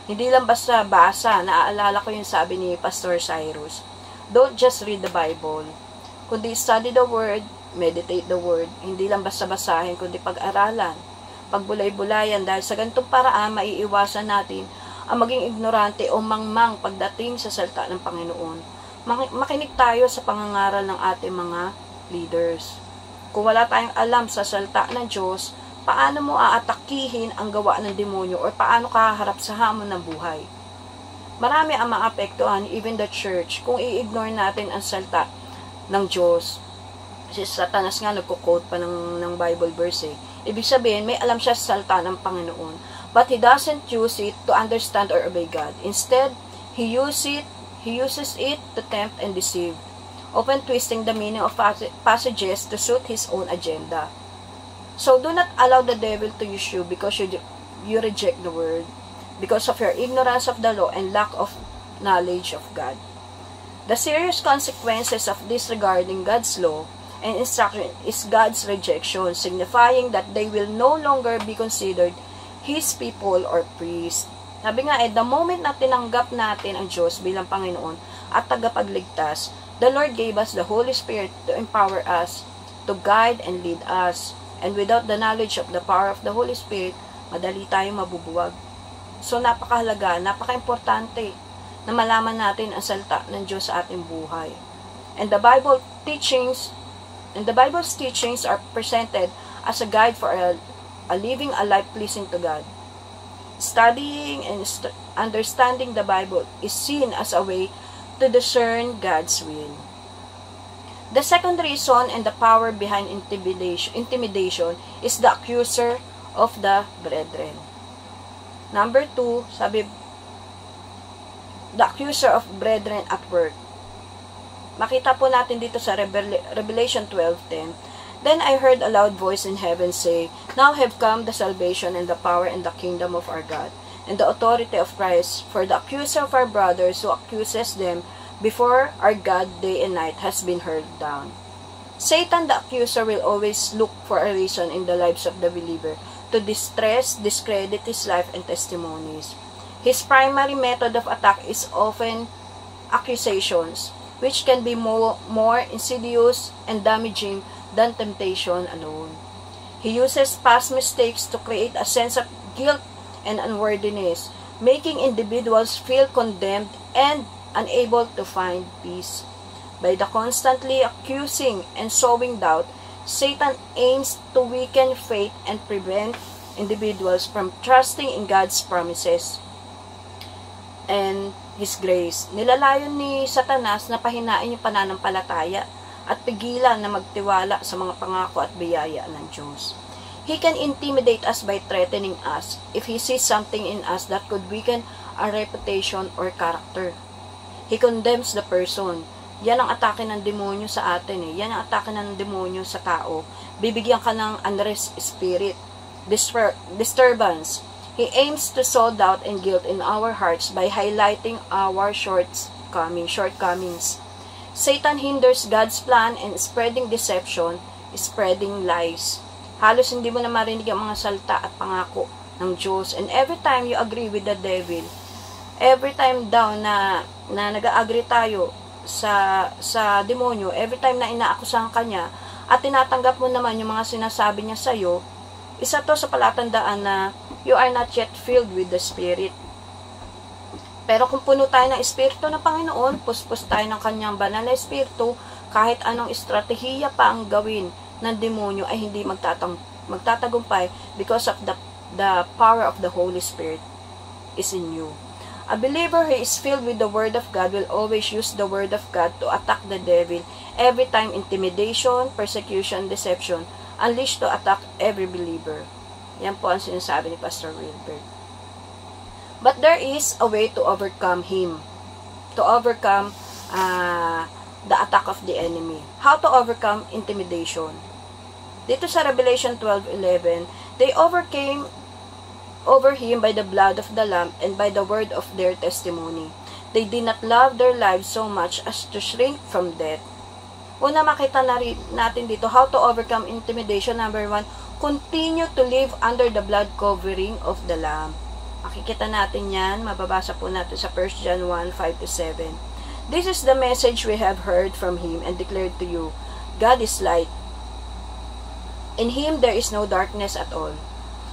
Hindi lang basta basa. Naaalala ko yung sabi ni Pastor Cyrus. Don't just read the Bible, kundi study the Word, meditate the Word. Hindi lang basta basahin, kundi pag-aralan, pagbulay-bulayan, dahil sa ganitong paraan maiiwasan natin ang maging ignorante o mangmang pagdating sa salita ng Panginoon. Makinig tayo sa pangangaral ng ating mga leaders. Kung wala tayong alam sa salita ng Diyos, paano mo aatakihin ang gawa ng demonyo, o paano ka haharap sa hamon ng buhay? Marami ang maapektuhan, even the church, kung i-ignore natin ang salita ng Diyos. Si Satanas nga nagko-quote pa ng Bible verse. Ibig sabihin, may alam siya sa salita ng Panginoon, but he doesn't use it to understand or obey God. Instead, he uses it to tempt and deceive, often twisting the meaning of passages to suit his own agenda. So do not allow the devil to use you because you reject the word, because of your ignorance of the law and lack of knowledge of God. The serious consequences of disregarding God's law and instruction is God's rejection, signifying that they will no longer be considered His people or priests. Sabi nga the moment na tinanggap natin ang Diyos bilang Panginoon at tagapagligtas, the Lord gave us the Holy Spirit to empower us, to guide and lead us. And without the knowledge of the power of the Holy Spirit, madali tayong mabubuwag. So napakahalaga, napaka-importante na malaman natin ang salita ng Diyos sa ating buhay. And the Bible's teachings are presented as a guide for living a life pleasing to God. Studying and understanding the Bible is seen as a way to discern God's will. The second reason and the power behind intimidation is the accuser of the brethren. Number 2, sabi, the accuser of brethren at work. Makita po natin dito sa Revelation 12:10. Then I heard a loud voice in heaven say, Now have come the salvation and the power and the kingdom of our God, and the authority of Christ, for the accuser of our brothers who accuses them before our God day and night has been hurled down. Satan, the accuser, will always look for a reason in the lives of the believer to discredit his life and testimonies. His primary method of attack is often accusations, which can be more insidious and damaging than temptation alone. He uses past mistakes to create a sense of guilt and unworthiness, making individuals feel condemned and unable to find peace. By the constantly accusing and sowing doubt, Satan aims to weaken faith and prevent individuals from trusting in God's promises and His grace. Nilalayon ni Satanas na pahinain yung pananampalataya at pigilan na magtiwala sa mga pangako at biyaya ng Diyos. He can intimidate us by threatening us if he sees something in us that could weaken our reputation or character. He condemns the person. Yan ang atake ng demonyo sa atin eh. Yan ang atake ng demonyo sa tao. Bibigyan ka ng unrest spirit, disturbance. He aims to sow doubt and guilt in our hearts by highlighting our shortcomings. Satan hinders God's plan and spreading deception, spreading lies. Halos hindi mo na marinig ang mga salta at pangako ng Diyos. And every time you agree with the devil, every time daw na nag-agree tayo sa demonyo, every time na inaakusahan ka niya at tinatanggap mo naman yung mga sinasabi niya sa'yo, isa to sa palatandaan na you are not yet filled with the Spirit. Pero kung puno tayo ng Espiritu ng Panginoon, puspos tayo ng kanyang banal na Espiritu, kahit anong estratehiya pa ang gawin ng demonyo ay hindi magtatagumpay because of the power of the Holy Spirit is in you. A believer who is filled with the Word of God will always use the Word of God to attack the devil every time intimidation, persecution, deception unleashed to attack every believer. Yan po ang sinasabi ni Pastor Wilbert. But there is a way to overcome him, to overcome the attack of the enemy. How to overcome intimidation? Dito sa Revelation 12:11, they overcame over him by the blood of the Lamb and by the word of their testimony. They did not love their lives so much as to shrink from death. Una, makita na rin natin dito how to overcome intimidation. Number 1, continue to live under the blood covering of the Lamb. Makikita natin yan, mababasa po natin sa 1 John 1:5-7. This is the message we have heard from Him and declared to you. God is light. In Him there is no darkness at all.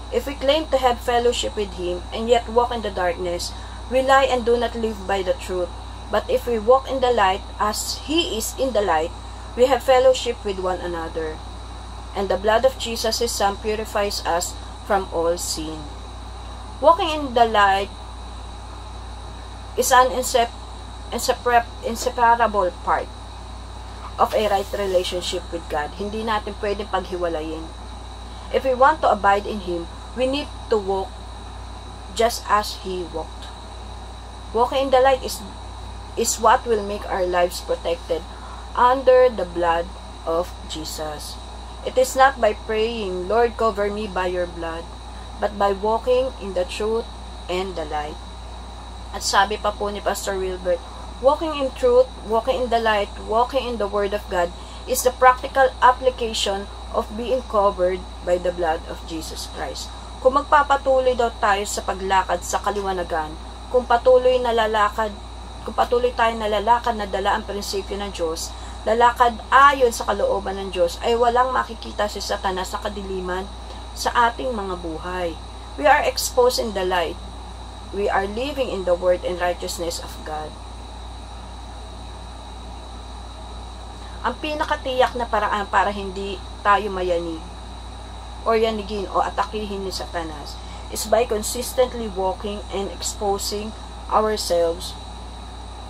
If we claim to have fellowship with Him and yet walk in the darkness, we lie and do not live by the truth. But if we walk in the light as He is in the light, we have fellowship with one another. And the blood of Jesus His Son purifies us from all sin. Walking in the light is an inseparable part of a right relationship with God. Hindi natin pwedeng paghiwalayin. If we want to abide in Him, we need to walk just as He walked. Walking in the light is what will make our lives protected under the blood of Jesus. It is not by praying, Lord, cover me by your blood, but by walking in the truth and the light. At sabi pa po ni Pastor Wilbert, walking in truth, walking in the light, walking in the Word of God is the practical application of being covered by the blood of Jesus Christ. Kung magpapatuloy daw tayo sa paglakad sa kaliwanagan, kung patuloy tayong nalalakad na dala ang prinsipyo ng Diyos, lalakad ayon sa kalooban ng Diyos, ay walang makikita si Satanas sa kadiliman sa ating mga buhay. We are exposed in the light. We are living in the word and righteousness of God. Ang pinakatiyak na paraan para hindi tayo mayanig o yanigin o atakihin ni Satanas is by consistently walking and exposing ourselves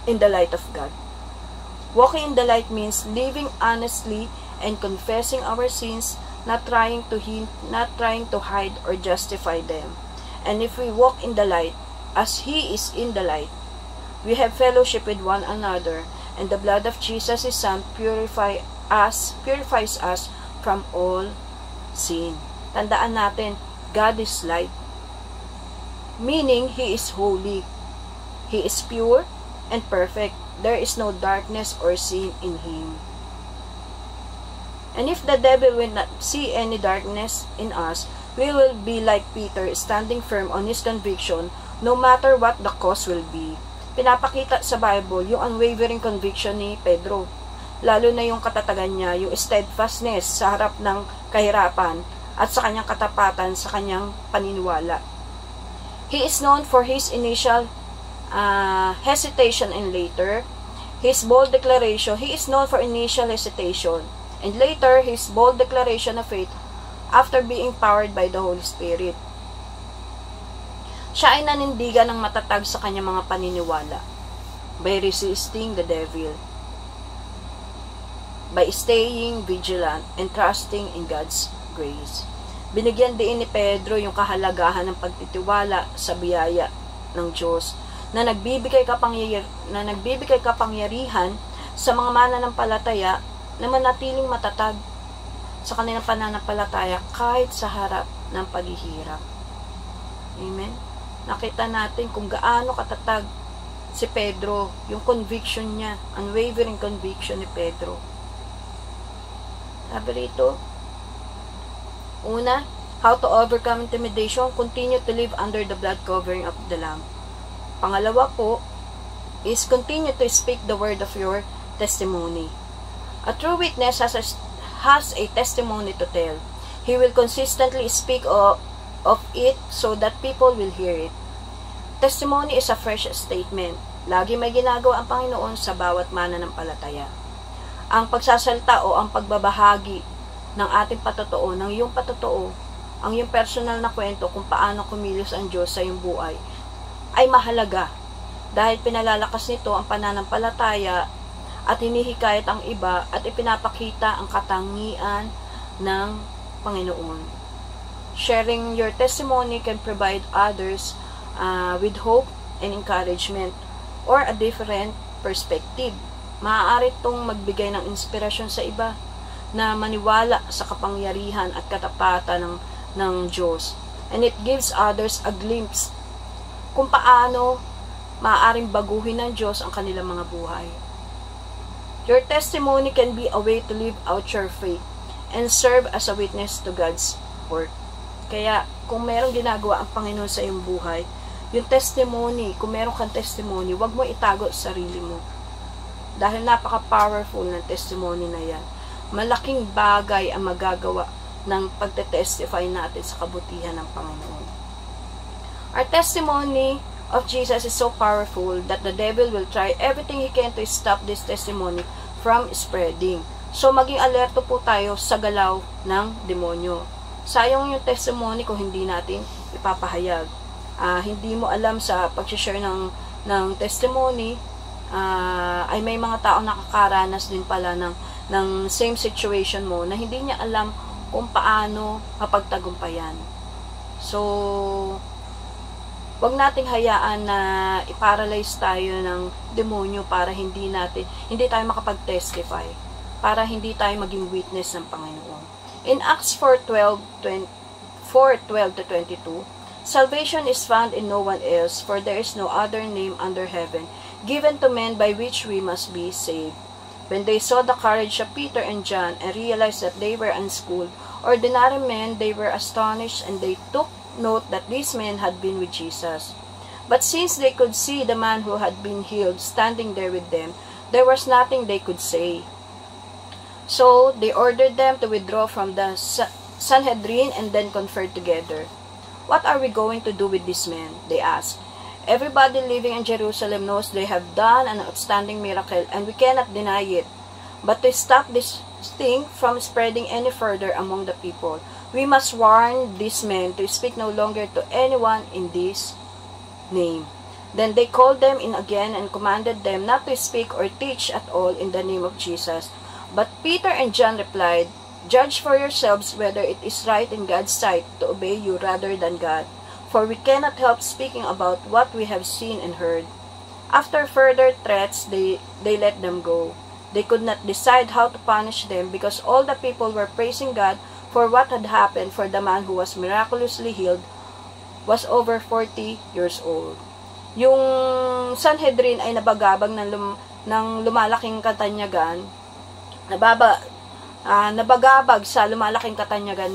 in the light of God. Walking in the light means living honestly and confessing our sins, not trying to hide or justify them. And if we walk in the light, as He is in the light, we have fellowship with one another, and the blood of Jesus, His Son, purifies us from all sin. Tandaan natin, God is light. Meaning, He is holy. He is pure and perfect. There is no darkness or sin in Him. And if the devil will not see any darkness in us, we will be like Peter, standing firm on his conviction, no matter what the cost will be. Pinapakita sa Bible yung unwavering conviction ni Pedro. Lalo na yung katatagan niya, yung steadfastness sa harap ng kahirapan at sa kanyang katapatan sa kanyang paniniwala. He is known for his initial hesitation and later his bold declaration. He is known for initial hesitation. and later his bold declaration of faith after being powered by the Holy Spirit. Siya ay nanindigan ng matatag sa kanyang mga paniniwala by resisting the devil, by staying vigilant and trusting in God's grace. Binigyan din ni Pedro yung kahalagahan ng pagtitiwala sa biyaya ng Diyos na nagbibigay kapangyarihan sa mga mananampalataya na manatiling matatag sa kanilang pananampalataya kahit sa harap ng paghihirap. Amen? Nakita natin kung gaano katatag si Pedro, yung conviction niya, unwavering conviction ni Pedro. Sabi rito, una, how to overcome intimidation, continue to live under the blood covering of the Lamb. Pangalawa po, is continue to speak the word of your testimony. A true witness has a testimony to tell. He will consistently speak of it so that people will hear it. Testimony is a fresh statement. Lagi may ginagawa ang Panginoon sa bawat mananampalataya. Ang pagsasalta o ang pagbabahagi ng ating patotoo, ng iyong patotoo, ang iyong personal na kwento kung paano kumilos ang Diyos sa iyong buhay, ay mahalaga dahil pinalalakas nito ang pananampalataya at hinihikayat ang iba at ipinapakita ang katangian ng Panginoon. Sharing your testimony can provide others with hope and encouragement or a different perspective. Maaari itong magbigay ng inspirasyon sa iba na maniwala sa kapangyarihan at katapatan ng Diyos. And it gives others a glimpse kung paano maaaring baguhin ng Diyos ang kanilang mga buhay. Your testimony can be a way to live out your faith and serve as a witness to God's work. Kaya, kung merong ginagawa ang Panginoon sa iyong buhay, yung testimony, kung meron kang testimony, huwag mo itago sa sarili mo. Dahil napaka-powerful ng testimony na yan. Malaking bagay ang magagawa ng pagtetestify natin sa kabutihan ng Panginoon. Our testimony of Jesus is so powerful that the devil will try everything he can to stop this testimony from spreading. So, maging alerto po tayo sa galaw ng demonyo. Sayang yung testimony kung hindi natin ipapahayag. Hindi mo alam sa pag-share ng testimony, ay may mga tao nakakaranas din pala ng same situation mo na hindi niya alam kung paano mapagtagumpayan. So, wag nating hayaan na i-paralyze tayo ng demonyo para hindi tayo makapag-testify, para hindi tayo maging witness ng Panginoon. In Acts 4:12-22, salvation is found in no one else, for there is no other name under heaven given to men by which we must be saved. When they saw the courage of Peter and John and realized that they were unschooled, ordinary men, they were astonished, and they took note that these men had been with Jesus. But since they could see the man who had been healed standing there with them, there was nothing they could say. So they ordered them to withdraw from the Sanhedrin and then conferred together. What are we going to do with these men? They asked. Everybody living in Jerusalem knows they have done an outstanding miracle, and we cannot deny it. But to stop this thing from spreading any further among the people, we must warn these men to speak no longer to anyone in this name. Then they called them in again and commanded them not to speak or teach at all in the name of Jesus. But Peter and John replied, "Judge for yourselves whether it is right in God's sight to obey you rather than God. For we cannot help speaking about what we have seen and heard." After further threats, they let them go. They could not decide how to punish them because all the people were praising God for what had happened, for the man who was miraculously healed was over 40 years old. Yung Sanhedrin ay nabagabag ng lumalaking katanyagan, nabagabag sa lumalaking katanyagan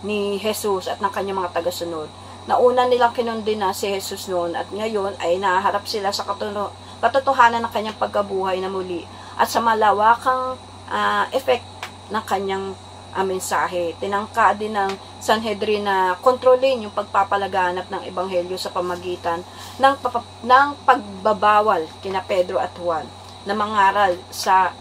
ni Jesus at ng kanyang mga tagasunod. Nauna nilang kinundina si Jesus noon at ngayon ay naharap sila sa katotohanan ng kanyang pagkabuhay na muli at sa malawakang effect ng kanyang mensahe. Tinangka din ng Sanhedrin na kontrolin yung pagpapalaganap ng ebanghelyo sa pamagitan ng pagbabawal kina Pedro at Juan na mangaral sa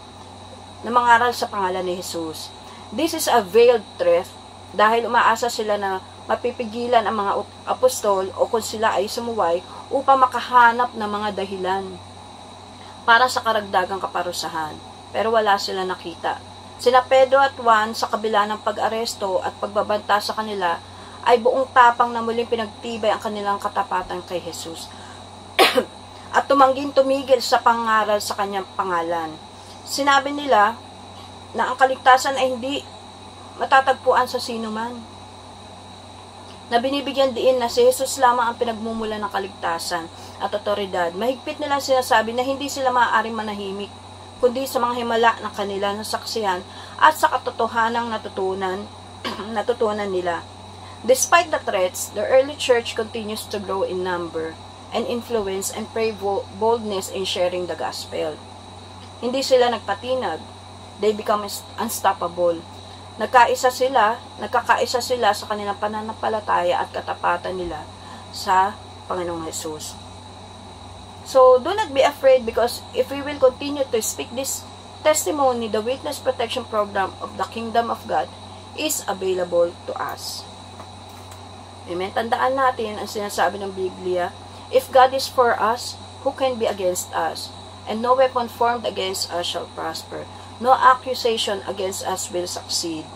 na mangaral sa pangalan ni Jesus. This is a veiled truth dahil umaasa sila na mapipigilan ang mga apostol o kung sila ay sumuway upang makahanap ng mga dahilan para sa karagdagang kaparusahan. Pero wala sila nakita. Sina Pedro at Juan sa kabila ng pag-aresto at pagbabanta sa kanila ay buong tapang na muling pinagtibay ang kanilang katapatan kay Jesus at tumangging tumigil sa pangaral sa kanyang pangalan. Sinabi nila na ang kaligtasan ay hindi matatagpuan sa sino man, na binibigyan diin na si Jesus lamang ang pinagmumula ng kaligtasan at otoridad. Mahigpit nila sinasabi na hindi sila maaaring manahimik, kundi sa mga himala ng kanila nasaksihan at sa katotohanang natutunan nila. Despite the threats, the early church continues to grow in number and influence and pray boldness in sharing the gospel. Hindi sila nagpatinag. They become unstoppable. Nakakaisa sila sa kanilang pananampalataya at katapatan nila sa Panginoong Jesus. So, do not be afraid, because if we will continue to speak this testimony, the Witness Protection Program of the Kingdom of God is available to us. Amen. Tandaan natin ang sinasabi ng Biblia, if God is for us, who can be against us? And no weapon formed against us shall prosper. No accusation against us will succeed.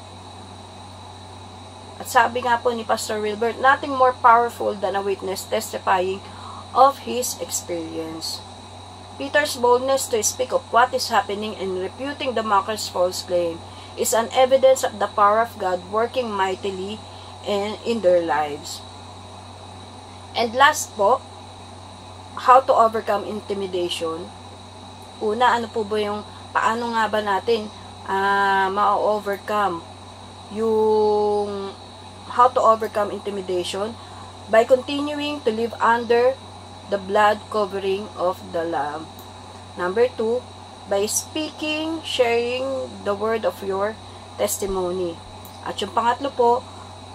At sabi nga po ni Pastor Wilbert, nothing more powerful than a witness testifying of his experience. Peter's boldness to speak of what is happening and refuting the mocker's false claim is an evidence of the power of God working mightily in their lives. And last po, how to overcome intimidation. Una, ano po ba yung paano nga ba natin ma-overcome yung how to overcome intimidation? By continuing to live under the blood covering of the Lamb. Number 2, by speaking, sharing the word of your testimony. At yung pangatlo po,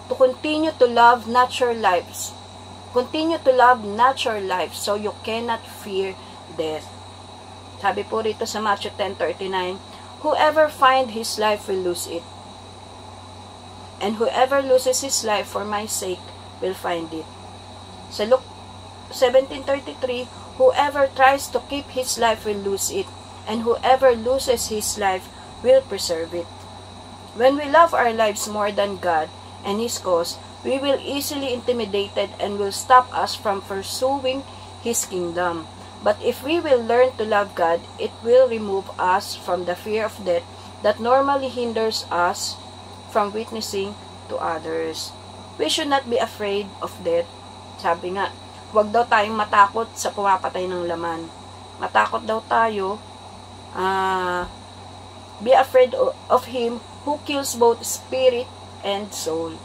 to continue to love natural lives. Continue to love natural life so you cannot fear death. Sabi po rito sa Matthew 10:39, whoever find his life will lose it. And whoever loses his life for my sake will find it. Sa Luke 17:33, whoever tries to keep his life will lose it, and whoever loses his life will preserve it. When we love our lives more than God and His cause, we will easily intimidated and will stop us from pursuing His kingdom. But if we will learn to love God, it will remove us from the fear of death that normally hinders us from witnessing to others. We should not be afraid of death. Sabi nga, huwag daw tayong matakot sa pumapatay ng laman. Matakot daw tayo, be afraid of Him who kills both spirit and soul.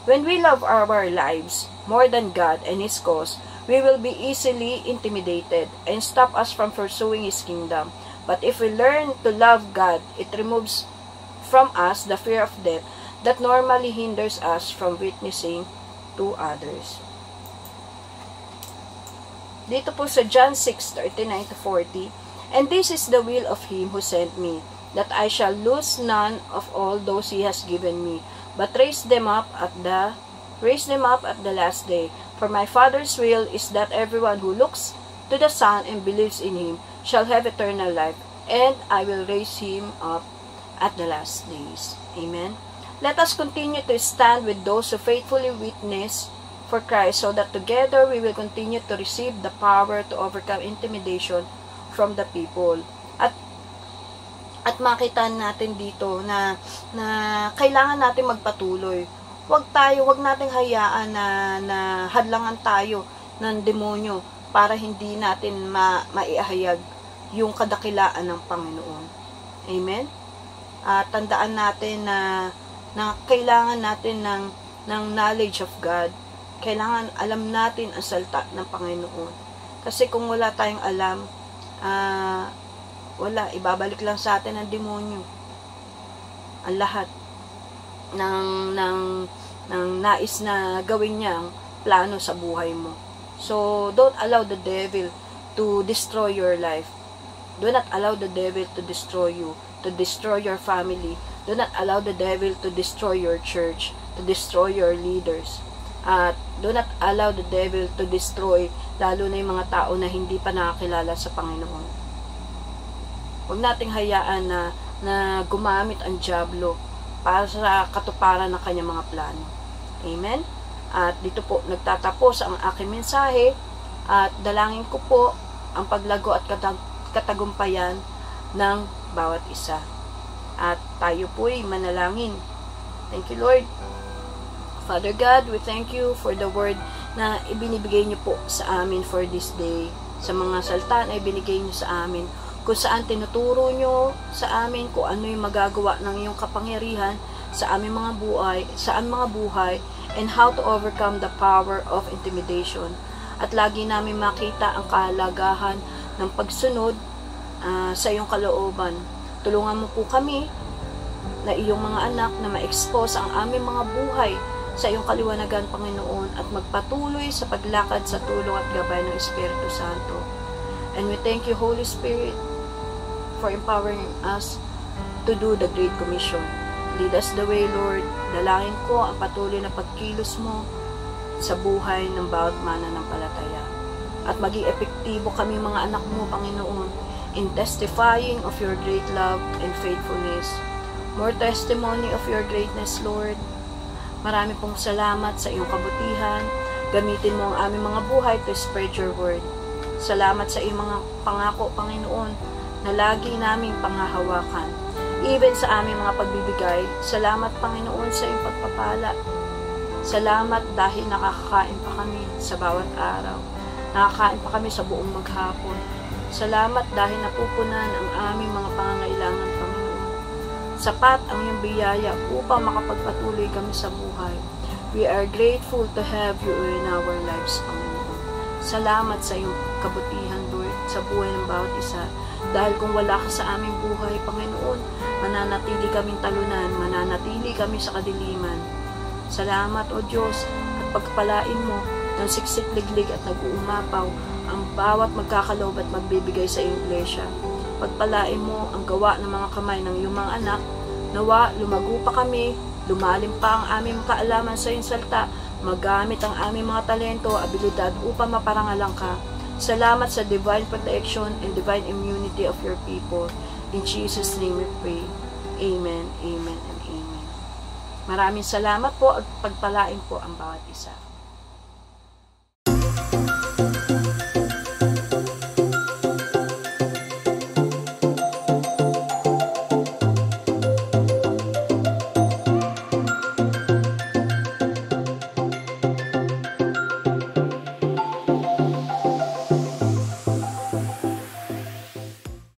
When we love our lives more than God and His cause, we will be easily intimidated and stop us from pursuing His kingdom. But if we learn to love God, it removes from us the fear of death that normally hinders us from witnessing to others. Dito po sa John 6:39-40, and this is the will of Him who sent me, that I shall lose none of all those He has given me, but raise them up at the last day. For my Father's will is that everyone who looks to the Son and believes in Him shall have eternal life, and I will raise him up at the last days. Amen. Let us continue to stand with those who faithfully witness for Christ, so that together we will continue to receive the power to overcome intimidation from the people. At makita natin dito na kailangan natin magpatuloy. Huwag nating hayaan na hadlangan tayo ng demonyo para hindi natin maiahayag yung kadakilaan ng Panginoon. Amen? Tandaan natin na kailangan natin ng knowledge of God. Kailangan alam natin ang salita ng Panginoon. Kasi kung wala tayong alam, wala, ibabalik lang sa atin ng demonyo ang lahat ng nais na gawin niyang plano sa buhay mo. So, don't allow the devil to destroy your life. Do not allow the devil to destroy you. to destroy your family. Do not allow the devil to destroy your church, to destroy your leaders. At do not allow the devil to destroy lalo na yung mga tao na hindi pa nakakilala sa Panginoon. Huwag nating hayaan na gumamit ang dyablo para sa katuparan ng kanyang mga plano. Amen? At dito po nagtatapos ang aking mensahe at dalangin ko po ang paglago at katagumpayan ng bawat isa. At tayo po'y manalangin. Thank you, Lord. Father God, we thank you for the word na ibinibigay niyo po sa amin for this day. Sa mga salta na ibinigay niyo sa amin, kung saan tinuturo niyo sa amin kung ano yung magagawa ng iyong kapangyarihan sa aming mga buhay, and how to overcome the power of intimidation. At lagi namin makita ang kahalagahan ng pagsunod sa iyong kalooban. Tulungan mo po kami na iyong mga anak na ma-expose ang aming mga buhay sa iyong kaliwanagan, Panginoon, at magpatuloy sa paglakad sa tulong at gabay ng Espiritu Santo. And we thank you, Holy Spirit, for empowering us to do the Great Commission. Lead us the way, Lord. Dalangin ko ang patuloy na pagkilos mo sa buhay ng bawat mananampalataya. At maging epektibo kami mga anak mo, Panginoon, in testifying of your great love and faithfulness. More testimony of your greatness, Lord. Marami pong salamat sa iyong kabutihan. Gamitin mo ang aming mga buhay to spread your word. Salamat sa iyong mga pangako, Panginoon, na lagi naming pangahawakan. Even sa aming mga pagbibigay, salamat, Panginoon, sa iyong pagpapala. Salamat dahil nakakakain pa kami sa bawat araw. Nakakain pa kami sa buong maghapon. Salamat dahil napupunan ang aming mga pangangailangan, Panginoon. Sapat ang iyong biyaya upang makapagpatuloy kami sa buhay. We are grateful to have you in our lives, Panginoon. Salamat sa iyong kabutihan, Lord, sa buhay ng bawat isa. Dahil kung wala ka sa aming buhay, Panginoon, mananatili kaming talunan, mananatili kami sa kadiliman. Salamat, O Diyos, at pagpalain mo ng siksik, liglig at nag-uumapaw ang bawat magkakaloob at magbibigay sa iyong iglesia. Pagpalain mo ang gawa ng mga kamay ng iyong mga anak. Nawa, lumago pa kami, lumalim pa ang aming kaalaman sa iyong salta, magamit ang aming mga talento, abilidad upang maparangalan ka. Salamat sa divine protection and divine immunity of your people. In Jesus' name we pray. Amen, amen, and amen. Maraming salamat po at pagpalain po ang bawat isa.